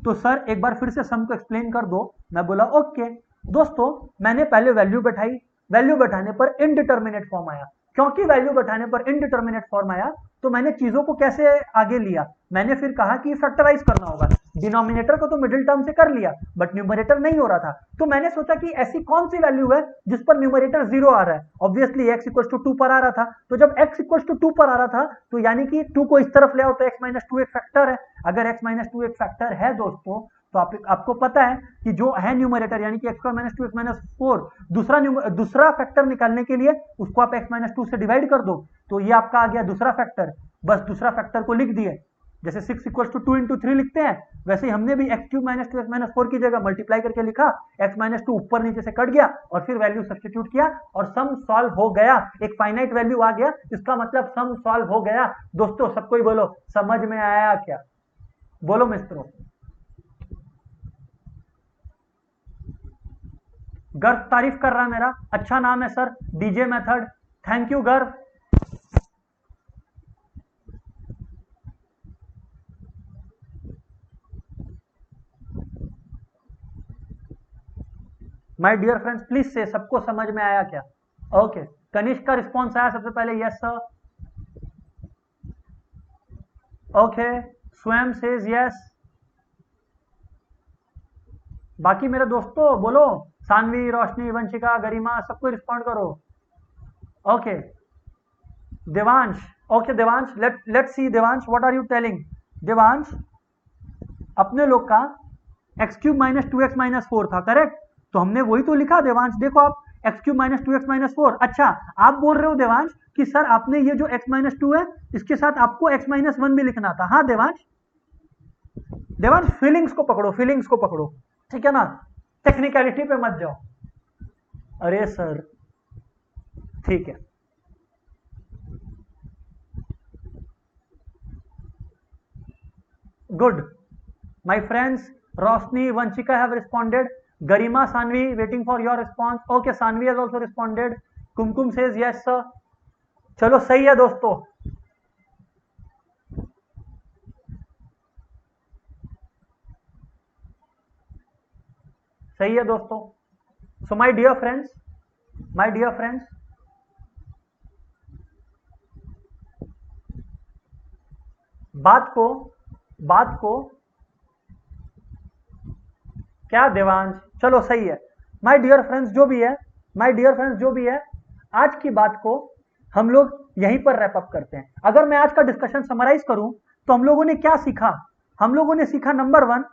Speaker 1: तो सर एक बार फिर से सम को एक्सप्लेन कर दो, मैं बोला ओके। दोस्तों मैंने पहले वैल्यू बैठाई, वैल्यू बैठाने पर इनडिटर्मिनेट फॉर्म आया, क्योंकि वैल्यू बैठाने पर इनडिटर्मिनेट फॉर्म आया तो मैंने चीजों को कैसे आगे लिया, मैंने फिर कहा कि फैक्टराइज करना होगा, डिनोमिनेटर को तो मिडिल टर्म से कर लिया बट न्यूमरेटर नहीं हो रहा था, तो मैंने सोचा कि ऐसी कौन सी वैल्यू है जिस पर न्यूमरेटर 0 आ रहा है, ऑब्वियसली x इक्वल टू 2 पर आ रहा था, तो जब x इक्वल टू 2 पर आ रहा था तो यानी कि 2 को इस तरफ ले आओ तो x माइनस 2 एक फैक्टर है, अगर x माइनस 2 एक फैक्टर है दोस्तों तो आपको पता है कि जो है न्यूमरेटर यानी कि x square minus 2 x minus 4, दूसरा फैक्टर निकालने के लिए उसको आप x माइनस 2 से डिवाइड कर दो, तो ये आपका आ गया दूसरा फैक्टर, बस दूसरा फैक्टर को लिख दिए, जैसे 6 इक्वल टू 2 इंटू 3 लिखते हैं वैसे ही हमने भी x cube minus 2 x minus 4 की जगह मल्टीप्लाई करके लिखा, x माइनस 2 ऊपर नीचे से कट गया और फिर वैल्यू सब्स्टिट्यूट किया और सम सॉल्व हो गया, एक फाइनाइट वैल्यू आ गया, इसका मतलब सम सॉल्व हो गया। दोस्तों सबको ही बोलो समझ में आया क्या, बोलो मित्रों। गर्व तारीफ कर रहा है मेरा, अच्छा नाम है sir DJ method, thank you गर्व। माय डियर फ्रेंड्स प्लीज से सबको समझ में आया क्या, ओके कनिष्क का रिस्पॉन्स आया सबसे पहले, यस सर, ओके स्वयं सेज यस, बाकी मेरे दोस्तों बोलो, सानवी रोशनी वंशिका गरिमा सबको रिस्पॉन्ड करो, okay Devansh, okay Devansh let's see Devansh what are you telling, Devansh अपने लोग का x cube minus 2x minus 4 था करेक्ट, तो हमने वही तो लिखा देवांश, देखो आप x cube minus 2x minus 4, अच्छा आप बोल रहे हो देवांश कि सर आपने ये जो x माइनस 2 है इसके साथ आपको x माइनस 1 भी लिखना था, हाँ देवांश, देवांश फीलिंग्स को पकड़ो, फीलिंग्स को पकड़ो, ठीक है ना, टेक्निकलिटी पे मत जाओ, अरे सर ठीक है, good my friends, Roshni Vanshika have responded, Garima Sanvi waiting for your response, okay Sanvi has also responded, Kumkum says yes sir, चलो सही है दोस्तों, सही है दोस्तों। सो माय डियर फ्रेंड्स बात को क्या देवांश, चलो सही है, माय डियर फ्रेंड्स जो भी है आज की बात को हम लोग यहीं पर रैप अप करते हैं। अगर मैं आज का डिस्कशन समराइज करूं तो हम लोगों ने क्या सीखा, हम लोगों ने सीखा नंबर 1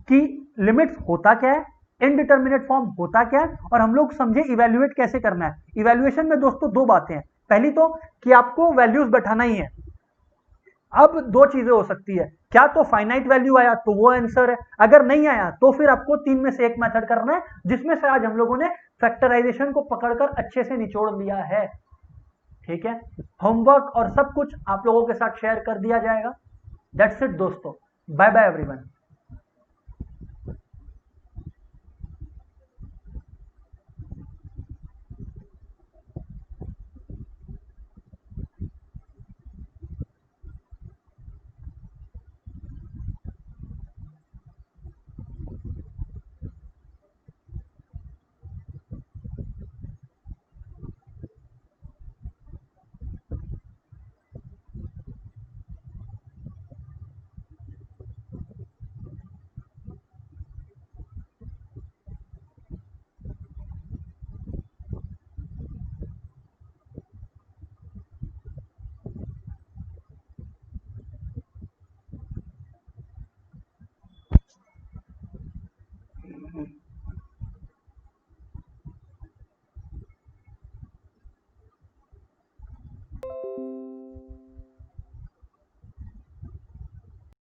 Speaker 1: कि लिमिट्स होता क्या है, इनडिटर्मिनेट फॉर्म होता क्या है, और हम लोग समझे इवैल्यूएट कैसे करना है। इवैल्यूएशन में दोस्तों दो बातें हैं, पहली तो कि आपको वैल्यूज बैठाना ही है। अब दो चीजें हो सकती है, क्या तो फाइनाइट वैल्यू आया तो वो आंसर है, अगर नहीं आया तो फिर आपको 3 में से एक मेथड करना है, जिसमें से आज हम लोगों ने फैक्टराइजेशन को पकड़कर अच्छे से निचोड़ लिया है। ठीक है, होमवर्क और सब कुछ आप लोगों के साथ शेयर कर दिया जाएगा। दैट्स इट दोस्तों, बाय बाय एवरीवन।